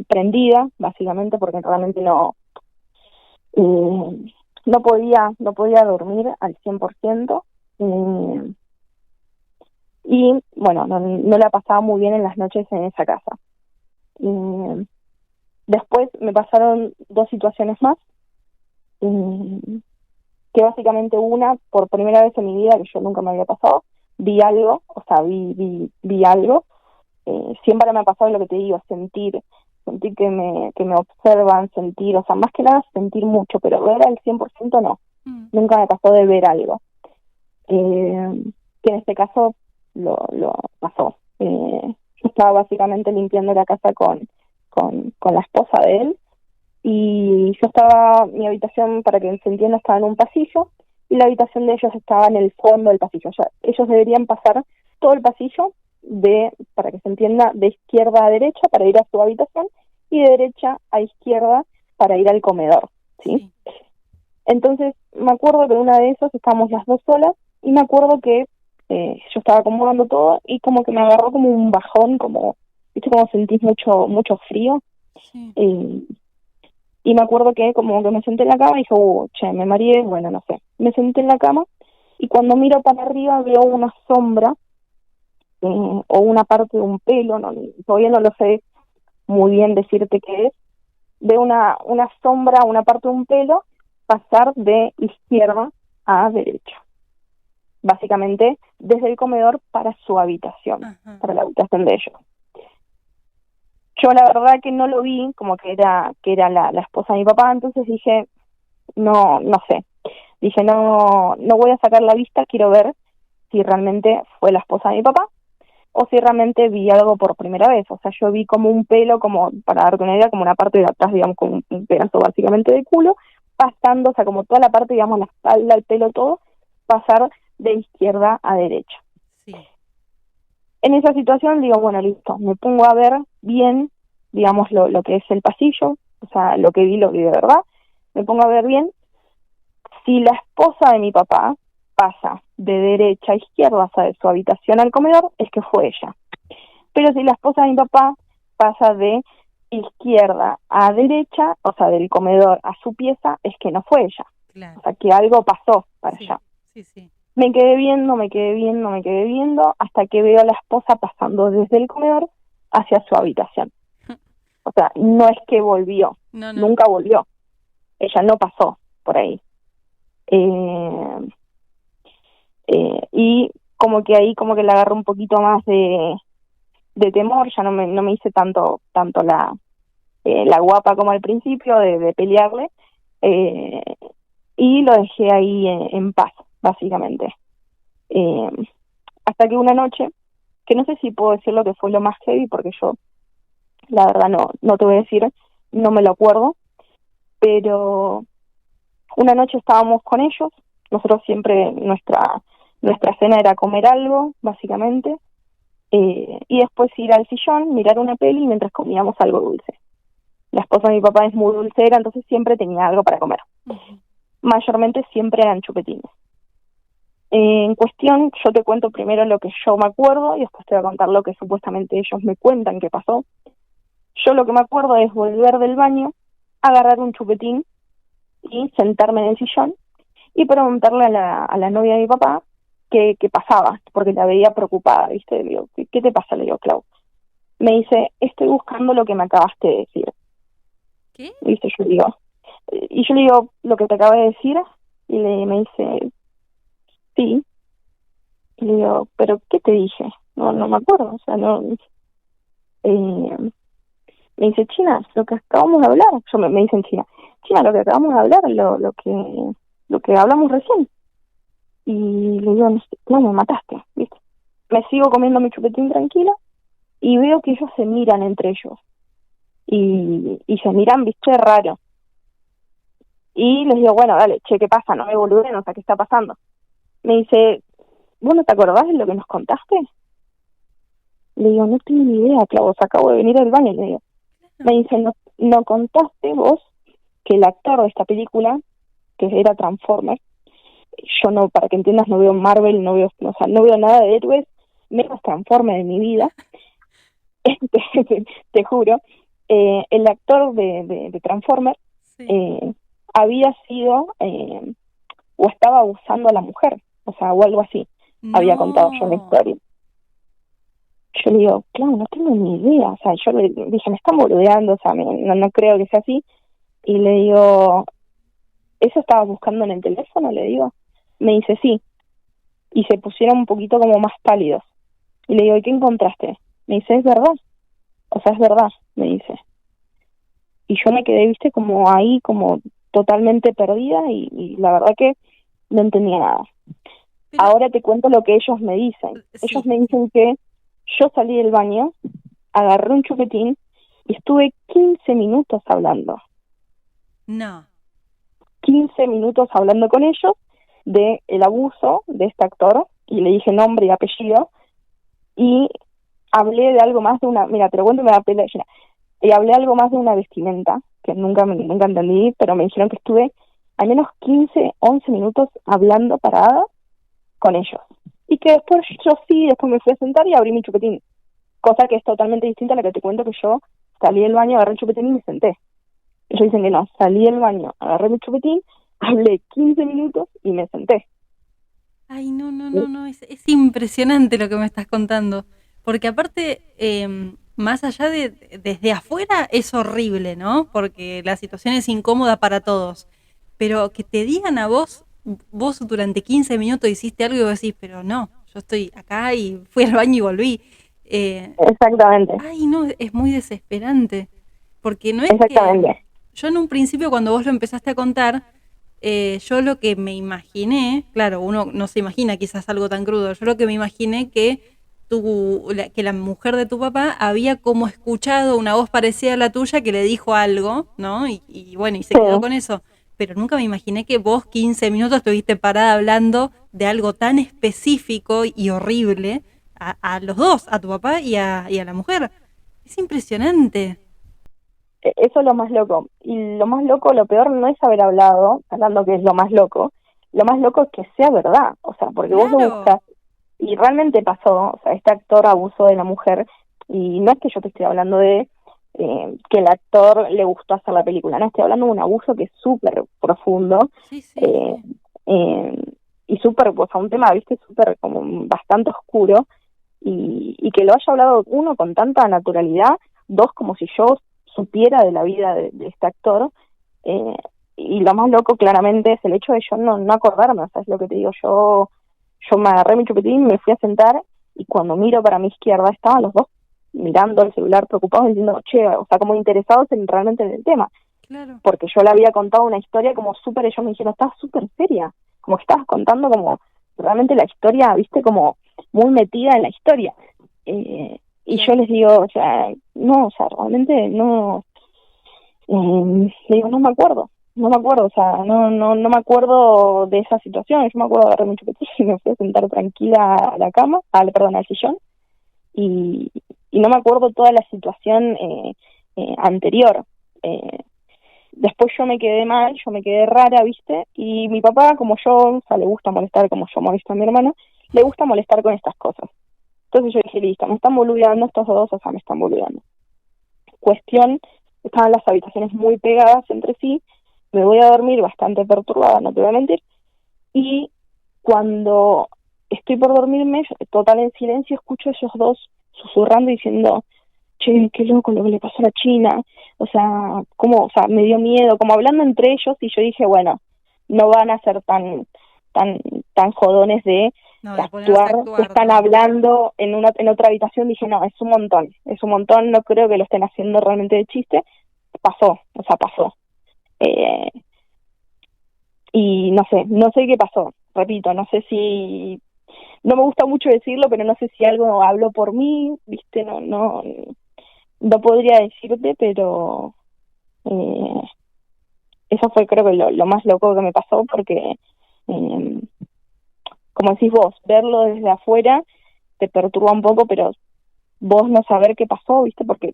[SPEAKER 2] prendida, básicamente, porque realmente no podía dormir al 100%. Y bueno, no la pasaba muy bien en las noches en esa casa. Después me pasaron dos situaciones más, que básicamente una, por primera vez en mi vida, que yo nunca me había pasado, vi algo, o sea, vi algo. Siempre me ha pasado lo que te digo, sentir que me observan, sentir, o sea, más que nada sentir mucho, pero ver al 100% no. Nunca me pasó de ver algo. Que en este caso lo pasó. Yo estaba básicamente limpiando la casa con la esposa de él, y yo estaba, mi habitación, para que se entienda, estaba en un pasillo, y la habitación de ellos estaba en el fondo del pasillo. O sea, ellos deberían pasar todo el pasillo para que se entienda, de izquierda a derecha para ir a su habitación, y de derecha a izquierda para ir al comedor, ¿sí?
[SPEAKER 1] Sí.
[SPEAKER 2] Entonces, me acuerdo que en una de esas estábamos las dos solas, y me acuerdo que yo estaba acomodando todo, y como que me agarró como un bajón, como, ¿viste? Como sentís mucho frío.
[SPEAKER 1] Sí.
[SPEAKER 2] Y me acuerdo que como que me senté en la cama y dije, che, me mareé, bueno, no sé. Me senté en la cama, y cuando miro para arriba veo una sombra, o una parte de un pelo, todavía no lo sé muy bien decirte qué es. Veo una sombra, una parte de un pelo, pasar de izquierda a derecha. Básicamente desde el comedor para su habitación,
[SPEAKER 1] Ajá.
[SPEAKER 2] para la habitación de ellos. Yo la verdad que no lo vi, como que era la esposa de mi papá, entonces dije, no sé. Dije, no voy a sacar la vista, quiero ver si realmente fue la esposa de mi papá o si realmente vi algo por primera vez. O sea, yo vi como un pelo, como para darte una idea, como una parte de atrás, digamos, como un pedazo básicamente de culo, pasando, o sea, como toda la parte, digamos, la espalda, el pelo, todo, pasar de izquierda a derecha.
[SPEAKER 1] Sí.
[SPEAKER 2] En esa situación digo, bueno, listo, me pongo a ver bien, digamos, lo que es el pasillo, o sea, lo vi de verdad, me pongo a ver bien. Si la esposa de mi papá pasa de derecha a izquierda, o sea, de su habitación al comedor, es que fue ella. Pero si la esposa de mi papá pasa de izquierda a derecha, o sea, del comedor a su pieza, es que no fue ella.
[SPEAKER 1] Claro.
[SPEAKER 2] O sea, que algo pasó para
[SPEAKER 1] Sí,
[SPEAKER 2] allá.
[SPEAKER 1] sí.
[SPEAKER 2] Me quedé viendo, hasta que veo a la esposa pasando desde el comedor hacia su habitación. O sea, no es que volvió,
[SPEAKER 1] No.
[SPEAKER 2] nunca volvió. Ella no pasó por ahí. Y como que ahí como que le agarró un poquito más de temor, ya no me hice tanto la guapa como al principio de pelearle, y lo dejé ahí en paz, básicamente. Hasta que una noche, que no sé si puedo decir lo que fue lo más heavy, porque yo, la verdad, no te voy a decir, no me lo acuerdo, pero una noche estábamos con ellos, nosotros siempre, nuestra cena era comer algo, básicamente, y después ir al sillón, mirar una peli mientras comíamos algo dulce. La esposa de mi papá es muy dulcera, entonces siempre tenía algo para comer.
[SPEAKER 1] Uh-huh.
[SPEAKER 2] Mayormente siempre eran chupetines. En cuestión, yo te cuento primero lo que yo me acuerdo y después te voy a contar lo que supuestamente ellos me cuentan que pasó. Yo lo que me acuerdo es volver del baño, agarrar un chupetín y sentarme en el sillón y preguntarle a la novia de mi papá qué pasaba, porque la veía preocupada, ¿viste? Le digo, ¿qué te pasa? Le digo, Clau. Me dice, estoy buscando lo que me acabaste de decir.
[SPEAKER 1] ¿Qué?
[SPEAKER 2] ¿Viste? Y yo le digo, ¿lo que te acabo de decir? Y me dice, sí. Y le digo, ¿pero qué te dije? No me acuerdo, o sea, no. Me dice, China, lo que acabamos de hablar. Me dice en China, lo que acabamos de hablar, lo que hablamos recién. Y le digo, no, me mataste, ¿viste? Me sigo comiendo mi chupetín tranquila y veo que ellos se miran entre ellos. Y se miran, ¿viste? Raro. Y les digo, bueno, dale, che, ¿qué pasa? No me boluden, o sea, ¿qué está pasando? Me dice, ¿vos no te acordás de lo que nos contaste? Le digo, no tengo ni idea, Clavos, acabo de venir del baño, le digo. Me dice, no contaste vos que el actor de esta película, que era Transformer, yo no, para que entiendas, no veo Marvel, no veo nada de héroes, menos Transformer en mi vida, te juro, el actor de Transformer
[SPEAKER 1] sí.
[SPEAKER 2] había sido, o estaba abusando a la mujer, o sea, o algo así, había contado yo la historia. Yo le digo, claro, no tengo ni idea, o sea, yo le dije, me están boludeando, o sea, no creo que sea así, y le digo, ¿eso estabas buscando en el teléfono? Le digo, me dice, sí, y se pusieron un poquito como más pálidos, y le digo, ¿y qué encontraste? Me dice, es verdad, o sea, es verdad, me dice, y yo me quedé, viste, como ahí, como totalmente perdida, y la verdad que no entendía nada. Pero ahora te cuento lo que ellos me dicen.
[SPEAKER 1] Sí.
[SPEAKER 2] Ellos me dicen que yo salí del baño, agarré un chupetín y estuve 15 minutos hablando.
[SPEAKER 1] No.
[SPEAKER 2] 15 minutos hablando con ellos de el abuso de este actor, y le dije nombre y apellido, y hablé de algo más de una, mira, te lo cuento, me da pena, y hablé algo más de una vestimenta, que nunca entendí, pero me dijeron que estuve al menos 15, 11 minutos hablando parada con ellos. Y que después después me fui a sentar y abrí mi chupetín. Cosa que es totalmente distinta a la que te cuento, que yo salí del baño, agarré el chupetín y me senté. Ellos dicen que no, salí del baño, agarré mi chupetín, hablé 15 minutos y me senté.
[SPEAKER 1] Ay, no, es impresionante lo que me estás contando. Porque aparte, más allá desde afuera es horrible, ¿no? Porque la situación es incómoda para todos. Pero que te digan a vos durante 15 minutos hiciste algo y vos decís, pero no, yo estoy acá y fui al baño y volví.
[SPEAKER 2] Exactamente.
[SPEAKER 1] Ay, no, es muy desesperante. Porque no es
[SPEAKER 2] Exactamente.
[SPEAKER 1] que... Yo en un principio cuando vos lo empezaste a contar, yo lo que me imaginé, claro, uno no se imagina quizás algo tan crudo, yo lo que me imaginé que la mujer de tu papá había como escuchado una voz parecida a la tuya que le dijo algo, ¿no? Y bueno, y se
[SPEAKER 2] Sí.
[SPEAKER 1] quedó con eso. Pero nunca me imaginé que vos 15 minutos estuviste parada hablando de algo tan específico y horrible a los dos, a tu papá y a la mujer. Es impresionante.
[SPEAKER 2] Eso es lo más loco. Y lo más loco, lo peor no es haber hablado, hablando que es lo más loco es que sea verdad, o sea, porque vos lo
[SPEAKER 1] Claro,
[SPEAKER 2] buscas y realmente pasó, o sea, este actor abusó de la mujer y no es que yo te estoy hablando de que el actor le gustó hacer la película, no, estoy hablando de un abuso que es súper profundo
[SPEAKER 1] sí, sí,
[SPEAKER 2] eh,
[SPEAKER 1] sí.
[SPEAKER 2] eh, y súper, pues a un tema, viste, súper como bastante oscuro y que lo haya hablado uno con tanta naturalidad, dos como si yo supiera de la vida de este actor, eh, y lo más loco claramente es el hecho de yo no acordarme, o sea, es lo que te digo, yo me agarré mi chupetín, me fui a sentar y cuando miro para mi izquierda estaban los dos mirando el celular preocupados diciendo, che, o sea, como interesados en realmente en el tema,
[SPEAKER 1] Claro.
[SPEAKER 2] porque yo le había contado una historia como súper, ellos me dijeron, estás súper seria, como que estabas contando como realmente la historia, viste, como muy metida en la historia. Y
[SPEAKER 1] Y
[SPEAKER 2] yo
[SPEAKER 1] ahí,
[SPEAKER 2] les digo, o sea, no, o sea, realmente no, le digo, no me acuerdo, o sea, no me acuerdo de esa situación, yo me acuerdo de agarrar mi chupetín y me fui a sentar tranquila a la cama, perdón, al sillón, y, y no me acuerdo toda la situación anterior. Eh, Después yo me quedé mal, yo me quedé rara, ¿viste? Y mi papá, como yo, o sea, le gusta molestar, como yo molesto a mi hermano, le gusta molestar con estas cosas. Entonces yo dije, listo, me están boludeando estos dos, o sea, me están boludeando. Cuestión, estaban las habitaciones muy pegadas entre sí, me voy a dormir bastante perturbada, no te voy a mentir, y cuando estoy por dormirme, total en silencio, escucho a esos dos susurrando y diciendo, che, qué loco lo que le pasó a la China, o sea, como, o sea, me dio miedo, como hablando entre ellos, y yo dije, bueno, no van a ser tan, tan jodones de
[SPEAKER 1] no, de ponerse a
[SPEAKER 2] actuar, que
[SPEAKER 1] actuar,
[SPEAKER 2] están
[SPEAKER 1] no.
[SPEAKER 2] hablando en otra habitación, dije, no, es un montón, no creo que lo estén haciendo realmente de chiste, pasó, o sea, pasó. Eh, y no sé qué pasó, repito, no sé si, no me gusta mucho decirlo, pero no sé si algo habló por mí, viste, no podría decirte, pero eh, eso fue creo que lo más loco que me pasó porque, eh, como decís vos, verlo desde afuera te perturba un poco, pero vos no saber qué pasó, viste, porque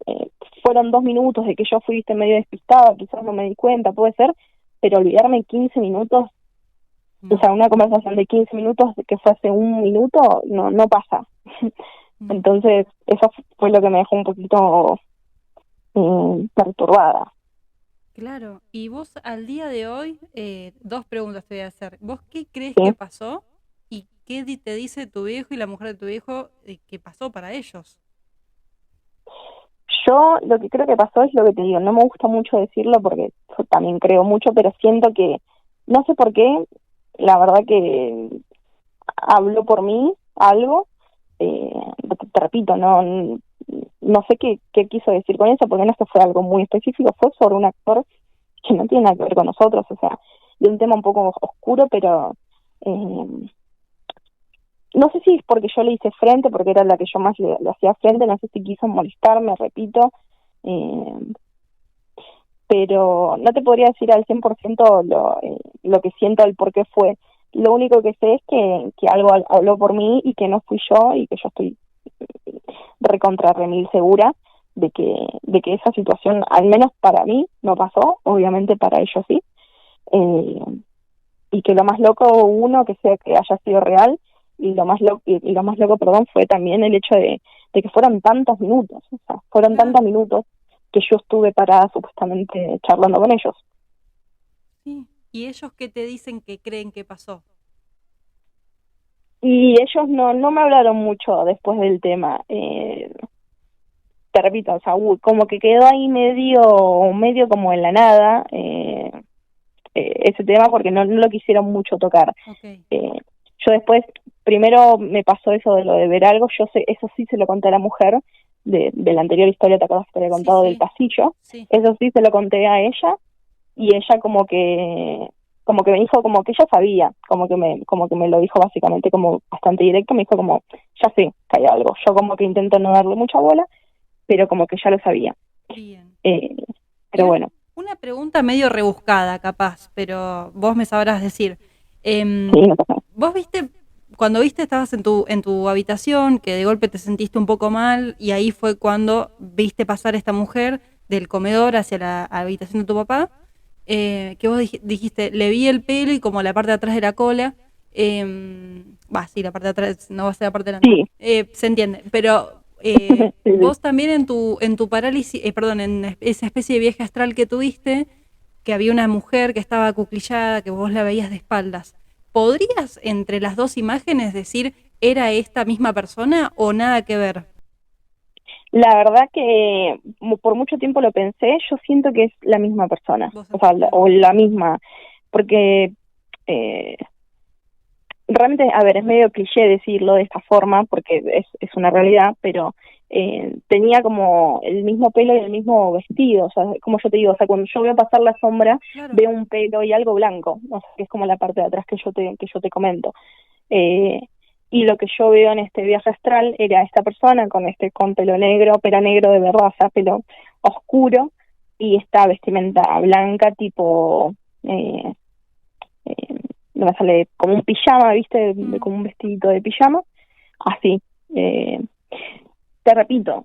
[SPEAKER 2] eh, fueron 2 minutos de que yo fui, viste, medio despistada, quizás no me di cuenta, puede ser, pero olvidarme 15 minutos, o
[SPEAKER 1] No,
[SPEAKER 2] sea, una conversación de 15 minutos que fue hace un minuto, no pasa.
[SPEAKER 1] no.
[SPEAKER 2] Entonces, eso fue lo que me dejó un poquito perturbada.
[SPEAKER 1] Claro. Y vos al día de hoy, dos preguntas te voy a hacer. ¿Vos qué crees
[SPEAKER 2] ¿Sí?
[SPEAKER 1] que pasó? ¿Y qué te dice tu viejo y la mujer de tu viejo que pasó para ellos?
[SPEAKER 2] Yo lo que creo que pasó es lo que te digo, no me gusta mucho decirlo porque yo también creo mucho, pero siento que, no sé por qué, la verdad que habló por mí algo, te repito, no sé qué quiso decir con eso, porque no se fue algo muy específico, fue sobre un actor que no tiene nada que ver con nosotros, o sea, de un tema un poco oscuro, pero no sé si es porque yo le hice frente, porque era la que yo más le hacía frente, no sé si quiso molestarme, repito, eh, pero no te podría decir al 100% lo que siento, el por qué fue. Lo único que sé es que algo habló por mí y que no fui yo y que yo estoy recontra remil segura de que esa situación, al menos para mí, no pasó, obviamente para ellos sí, eh, y que lo más loco, uno, que sea que haya sido real, y lo más loco, perdón, fue también el hecho de que fueron tantos minutos, o sea, fueron tantos
[SPEAKER 1] Claro,
[SPEAKER 2] minutos que yo estuve parada supuestamente charlando con ellos.
[SPEAKER 1] sí. ¿Y ellos qué te dicen que creen que pasó?
[SPEAKER 2] Y ellos no me hablaron mucho después del tema. Te repito, o sea, como que quedó ahí medio como en la nada ese tema porque no lo quisieron mucho tocar.
[SPEAKER 1] Ok,
[SPEAKER 2] Eh, yo después, primero me pasó eso de lo de ver algo, yo sé, eso sí se lo conté a la mujer de la anterior historia, ¿te acuerdas que te había
[SPEAKER 1] sí,
[SPEAKER 2] contado del
[SPEAKER 1] sí,
[SPEAKER 2] pasillo?
[SPEAKER 1] sí.
[SPEAKER 2] Eso sí se lo conté a ella y ella como que me dijo como que ella sabía, como que me lo dijo básicamente como bastante directo, me dijo como, ya sé que hay algo, yo como que intento no darle mucha bola, pero como que ya lo sabía.
[SPEAKER 1] Bien.
[SPEAKER 2] Eh,
[SPEAKER 1] Y
[SPEAKER 2] pero bueno,
[SPEAKER 1] una pregunta medio rebuscada, capaz, pero vos me sabrás decir.
[SPEAKER 2] sí, no pasa nada.
[SPEAKER 1] Vos viste, cuando viste, estabas en tu habitación, que de golpe te sentiste un poco mal, y ahí fue cuando viste pasar esta mujer del comedor hacia la habitación de tu papá, que vos dijiste, le vi el pelo y como la parte de atrás de la cola, sí, la parte de atrás, no va a ser la parte de delante.
[SPEAKER 2] Sí,
[SPEAKER 1] Se entiende, pero
[SPEAKER 2] sí, sí.
[SPEAKER 1] vos también en tu parálisis, perdón, en esa especie de viaje astral que tuviste, que había una mujer que estaba acuclillada, que vos la veías de espaldas. ¿Podrías entre las dos imágenes decir era esta misma persona o nada que ver?
[SPEAKER 2] La verdad que por mucho tiempo lo pensé, yo siento que es la misma persona,
[SPEAKER 1] Vos
[SPEAKER 2] o sea,
[SPEAKER 1] sentís que es la
[SPEAKER 2] o
[SPEAKER 1] misma.
[SPEAKER 2] la misma, porque eh, realmente, a ver, es medio cliché decirlo de esta forma, porque es una realidad, pero tenía como el mismo pelo y el mismo vestido, o sea, como yo te digo, o sea, cuando yo veo pasar la sombra,
[SPEAKER 1] Claro.
[SPEAKER 2] veo un pelo y algo blanco, o sea, que es como la parte de atrás que yo te comento. Eh, y lo que yo veo en este viaje astral era esta persona con pelo negro, pero negro de verdad, o sea, pelo oscuro, y esta vestimenta blanca tipo, eh, eh, no me sale, como un pijama, ¿viste?
[SPEAKER 1] Mm,
[SPEAKER 2] Como un vestidito de pijama, así. Eh, te repito,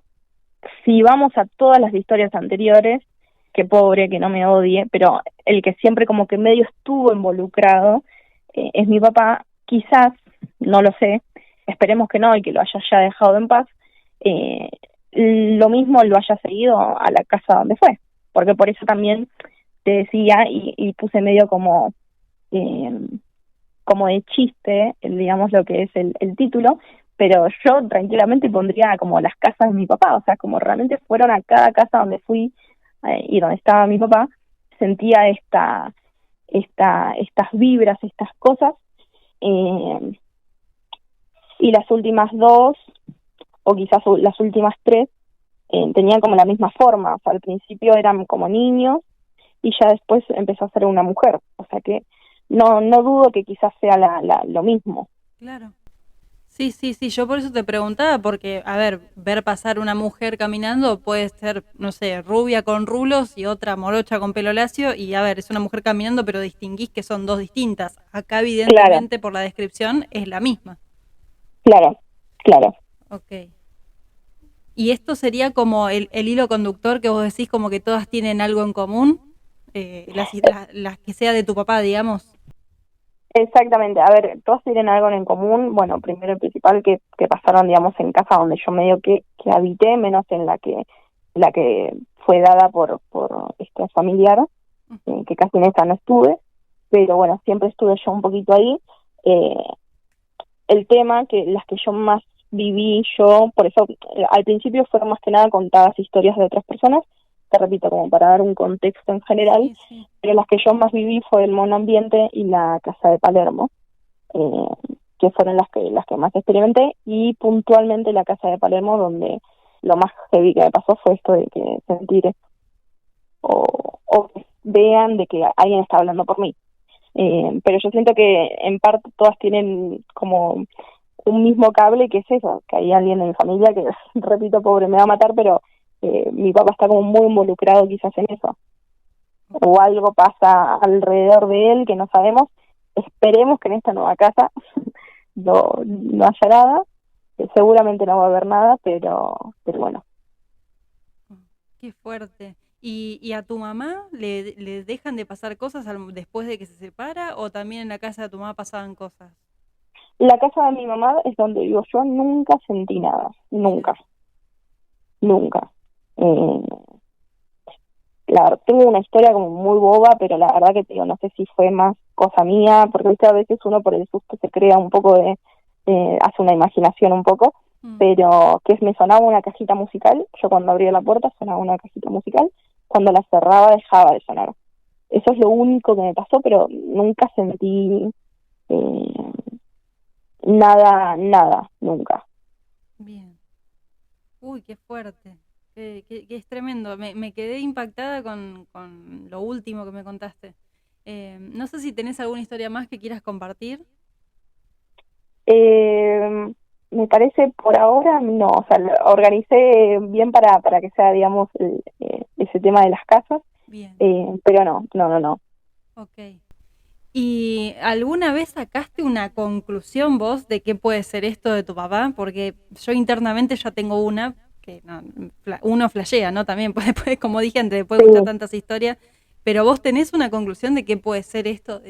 [SPEAKER 2] si vamos a todas las historias anteriores, que pobre, que no me odie, pero el que siempre como que medio estuvo involucrado es mi papá, quizás, no lo sé, esperemos que no y que lo haya ya dejado en paz, eh, lo mismo lo haya seguido a la casa donde fue, porque por eso también te decía y puse medio eh, como de chiste, digamos lo que es el título, pero yo tranquilamente pondría como las casas de mi papá, o sea, como realmente fueron a cada casa donde fui y donde estaba mi papá, sentía estas vibras, estas cosas, eh, y las últimas dos, o quizás las últimas tres, tenían como la misma forma, o sea, al principio eran como niños y ya después empezó a ser una mujer, o sea que no dudo que quizás sea lo mismo.
[SPEAKER 1] claro. Sí, sí, sí, yo por eso te preguntaba, porque, a ver, ver pasar una mujer caminando puede ser, no sé, rubia con rulos y otra morocha con pelo lacio, y a ver, es una mujer caminando, pero distinguís que son dos distintas. Acá,
[SPEAKER 2] Claro,
[SPEAKER 1] evidentemente, por la descripción, es la misma.
[SPEAKER 2] claro, claro.
[SPEAKER 1] Ok. Y esto sería como el hilo conductor que vos decís, como que todas tienen algo en común, las que sea de tu papá, digamos.
[SPEAKER 2] Exactamente, a ver, todos tienen algo en común, bueno, primero y principal que pasaron, digamos, en casa donde yo medio que habité, menos en la que fue dada por este familiar,
[SPEAKER 1] Ujú.
[SPEAKER 2] que casi en esta no estuve, pero bueno, siempre estuve yo un poquito ahí. Eh, el tema que las que yo más viví yo, por eso al principio fueron más que nada contadas historias de otras personas, te repito, como para dar un contexto en general,
[SPEAKER 1] Sí, sí.
[SPEAKER 2] pero las que yo más viví fue el mono ambiente y la casa de Palermo, eh, que fueron las que más experimenté, y puntualmente la casa de Palermo, donde lo más heavy que me pasó fue esto de que sentir o que vean de que alguien está hablando por mí. Pero yo siento que en parte todas tienen como un mismo cable, que es eso, que hay alguien en mi familia que, repito, pobre, me va a matar, pero mi papá está como muy involucrado quizás en eso, o algo pasa alrededor de él que no sabemos. Esperemos que en esta nueva casa no haya nada, seguramente no va a haber nada, pero bueno.
[SPEAKER 1] Qué fuerte. Y a tu mamá le dejan de pasar cosas después de que se separa o también en la casa de tu mamá pasaban cosas?
[SPEAKER 2] La casa de mi mamá es donde vivo yo, nunca sentí nada,
[SPEAKER 1] Mira.
[SPEAKER 2] nunca, nunca. Eh, tengo una historia como muy boba, pero la verdad que te digo, no sé si fue más cosa mía, porque ¿viste? A veces uno por el susto se crea un poco hace una imaginación un poco,
[SPEAKER 1] Mm,
[SPEAKER 2] pero que me sonaba una cajita musical, yo cuando abría la puerta sonaba una cajita musical, cuando la cerraba dejaba de sonar. Eso es lo único que me pasó, pero nunca sentí eh, nada, nada, nunca.
[SPEAKER 1] bien. Uy, qué fuerte. Que es tremendo. Me quedé impactada con lo último que me contaste. No sé si tenés alguna historia más que quieras compartir.
[SPEAKER 2] Eh, Me parece por ahora no, o sea, lo organicé bien para que sea, digamos, ese tema de las casas,
[SPEAKER 1] Bien,
[SPEAKER 2] pero no.
[SPEAKER 1] ok. ¿Y alguna vez sacaste una conclusión vos de qué puede ser esto de tu papá? Porque yo internamente ya tengo una, que no, uno flashea, ¿no? También puede, como dije antes, puede escuchar
[SPEAKER 2] Sí,
[SPEAKER 1] tantas historias, pero vos tenés una conclusión de qué puede ser esto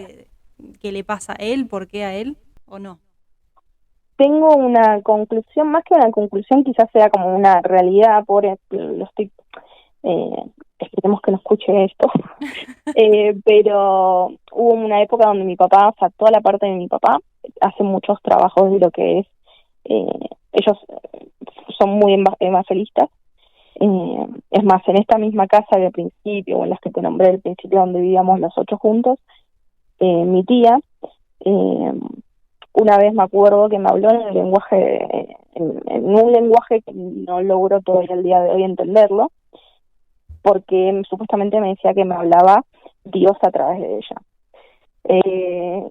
[SPEAKER 1] que le pasa a él, por qué a él, o no.
[SPEAKER 2] tengo una conclusión, más que una conclusión, quizás sea como una realidad, pobre, lo estoy, eh, esperemos que no escuche esto, pero hubo una época donde mi papá, o sea, toda la parte de mi papá, hace muchos trabajos de lo que es, ellos son muy evangelistas. Es más, en esta misma casa del principio, o en las que te nombré al principio, donde vivíamos los 8 juntos, mi tía, eh, una vez me acuerdo que me habló en el lenguaje, en un lenguaje que no logro todavía el día de hoy entenderlo, porque supuestamente me decía que me hablaba Dios a través de ella. Eh,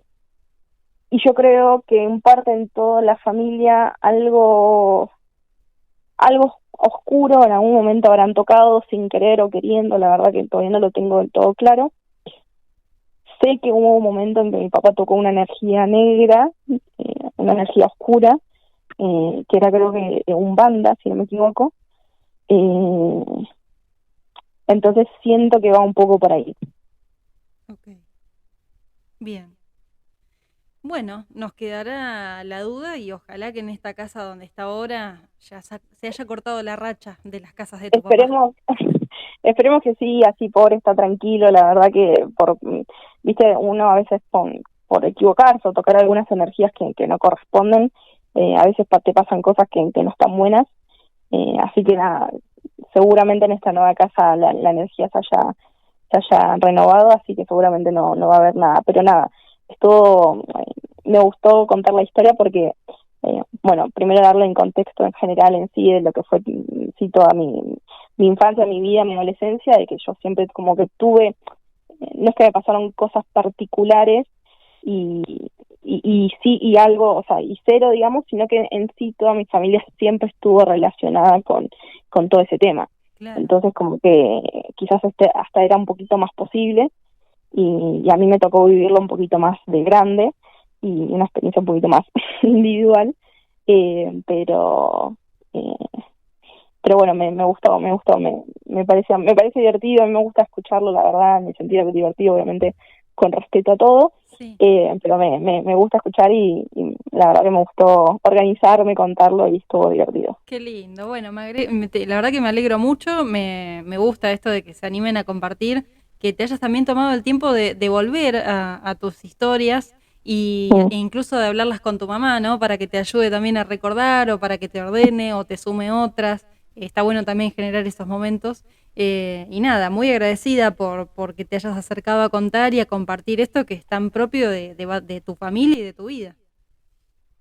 [SPEAKER 2] y yo creo que en parte en toda la familia algo oscuro en algún momento habrán tocado sin querer o queriendo, la verdad que todavía no lo tengo del todo claro. Sé que hubo un momento en que mi papá tocó una energía negra, una energía oscura, que era creo que un banda, si no me equivoco. Eh, entonces siento que va un poco por ahí.
[SPEAKER 1] Ok, bien. Bueno, nos quedará la duda y ojalá que en esta casa donde está ahora ya se haya cortado la racha de las casas de tu papá.
[SPEAKER 2] Esperemos, esperemos que sí, así pobre está tranquilo, la verdad que viste, uno a veces por equivocarse o tocar algunas energías que no corresponden, a veces te pasan cosas que no están buenas, así que nada, seguramente en esta nueva casa la energía se haya renovado, así que seguramente no va a haber nada, pero nada, estuvo, me gustó contar la historia porque bueno, primero darle en contexto en general en sí de lo que fue sí toda mi infancia, mi vida, mi adolescencia, de que yo siempre como que tuve, no es que me pasaron cosas particulares y, y sí, y algo, o sea, y cero, digamos, sino que en sí toda mi familia siempre estuvo relacionada con todo ese tema.
[SPEAKER 1] Claro.
[SPEAKER 2] Entonces como que quizás hasta era un poquito más posible y a mí me tocó vivirlo un poquito más de grande y una experiencia un poquito más individual, pero pero bueno, me gustó, me parece divertido, a mí me gusta escucharlo, la verdad, en el sentido que es divertido, obviamente, con respeto a todo,
[SPEAKER 1] Sí.
[SPEAKER 2] pero me gusta escuchar y la verdad que me gustó organizarme, contarlo y estuvo divertido.
[SPEAKER 1] Qué lindo. Bueno, la verdad que me alegro mucho. Me gusta esto de que se animen a compartir, que te hayas también tomado el tiempo de volver a tus historias e incluso de hablarlas con tu mamá, ¿no? Para que te ayude también a recordar o para que te ordene o te sume otras. Está bueno también generar esos momentos. Y nada, muy agradecida por que te hayas acercado a contar y a compartir esto que es tan propio de tu familia y de tu vida.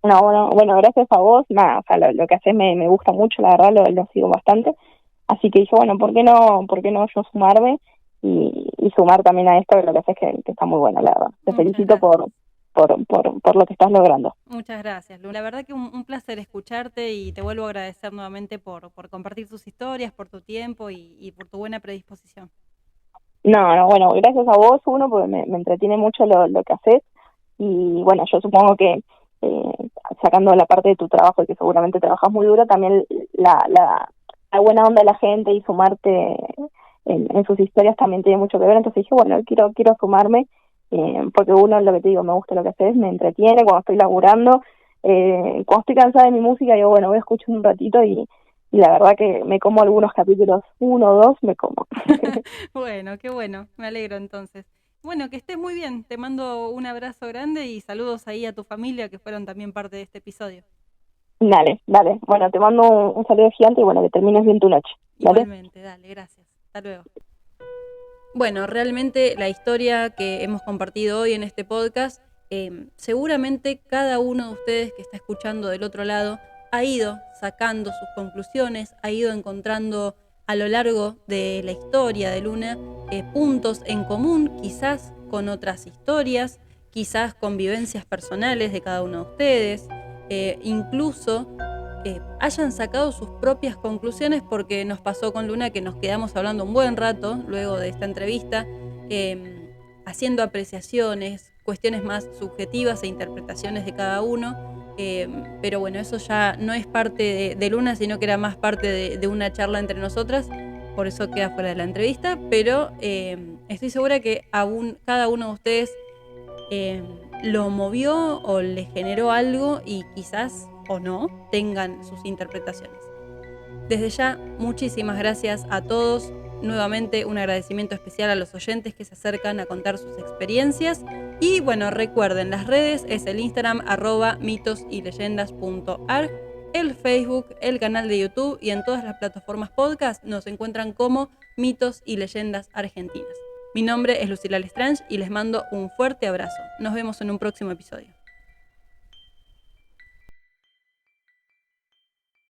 [SPEAKER 2] No, bueno, gracias a vos, nada, o sea, lo que haces me gusta mucho, la verdad, lo sigo bastante. Así que dije, bueno, ¿por qué no yo sumarme y sumar también a esto, que lo que haces que está muy bueno, la verdad. Te
[SPEAKER 1] Muchas
[SPEAKER 2] felicito
[SPEAKER 1] gracias.
[SPEAKER 2] por lo que estás logrando.
[SPEAKER 1] Muchas gracias, Lu. La verdad que un placer escucharte y te vuelvo a agradecer nuevamente por compartir tus historias, por tu tiempo y por tu buena predisposición.
[SPEAKER 2] No, bueno, gracias a vos, uno, porque me entretiene mucho lo que haces. Y bueno, yo supongo que eh, sacando la parte de tu trabajo, y que seguramente trabajas muy duro, también la buena onda de la gente y sumarte en sus historias también tiene mucho que ver. Entonces dije, bueno, quiero sumarme, porque uno, lo que te digo, me gusta lo que haces, me entretiene cuando estoy laburando, cuando estoy cansada de mi música, digo, bueno, voy a escuchar un ratito y la verdad que me como algunos capítulos, uno o dos, me como.
[SPEAKER 1] Bueno, qué bueno, me alegro entonces. Bueno, que estés muy bien. Te mando un abrazo grande y saludos ahí a tu familia que fueron también parte de este episodio.
[SPEAKER 2] Dale, dale. Bueno, te mando un saludo gigante y bueno, que termines bien tu noche. Dale.
[SPEAKER 1] Igualmente, dale, gracias. Hasta luego. Bueno, realmente la historia que hemos compartido hoy en este podcast, seguramente cada uno de ustedes que está escuchando del otro lado ha ido sacando sus conclusiones, ha ido encontrando a lo largo de la historia de Luna puntos en común, quizás con otras historias, quizás con vivencias personales de cada uno de ustedes, incluso hayan sacado sus propias conclusiones, porque nos pasó con Luna que nos quedamos hablando un buen rato luego de esta entrevista, haciendo apreciaciones, cuestiones más subjetivas e interpretaciones de cada uno, pero bueno, eso ya no es parte de Luna, sino que era más parte de una charla entre nosotras, por eso queda fuera de la entrevista, pero estoy segura que cada uno de ustedes lo movió o le generó algo y quizás o no tengan sus interpretaciones. Desde ya, muchísimas gracias a todos. Nuevamente un agradecimiento especial a los oyentes que se acercan a contar sus experiencias. Y bueno, recuerden, las redes es el Instagram @mitosyleyendas.arg, el Facebook, el canal de YouTube, y en todas las plataformas podcast nos encuentran como Mitos y Leyendas Argentinas. Mi nombre es Lucila Lestrange y les mando un fuerte abrazo. Nos vemos en un próximo episodio.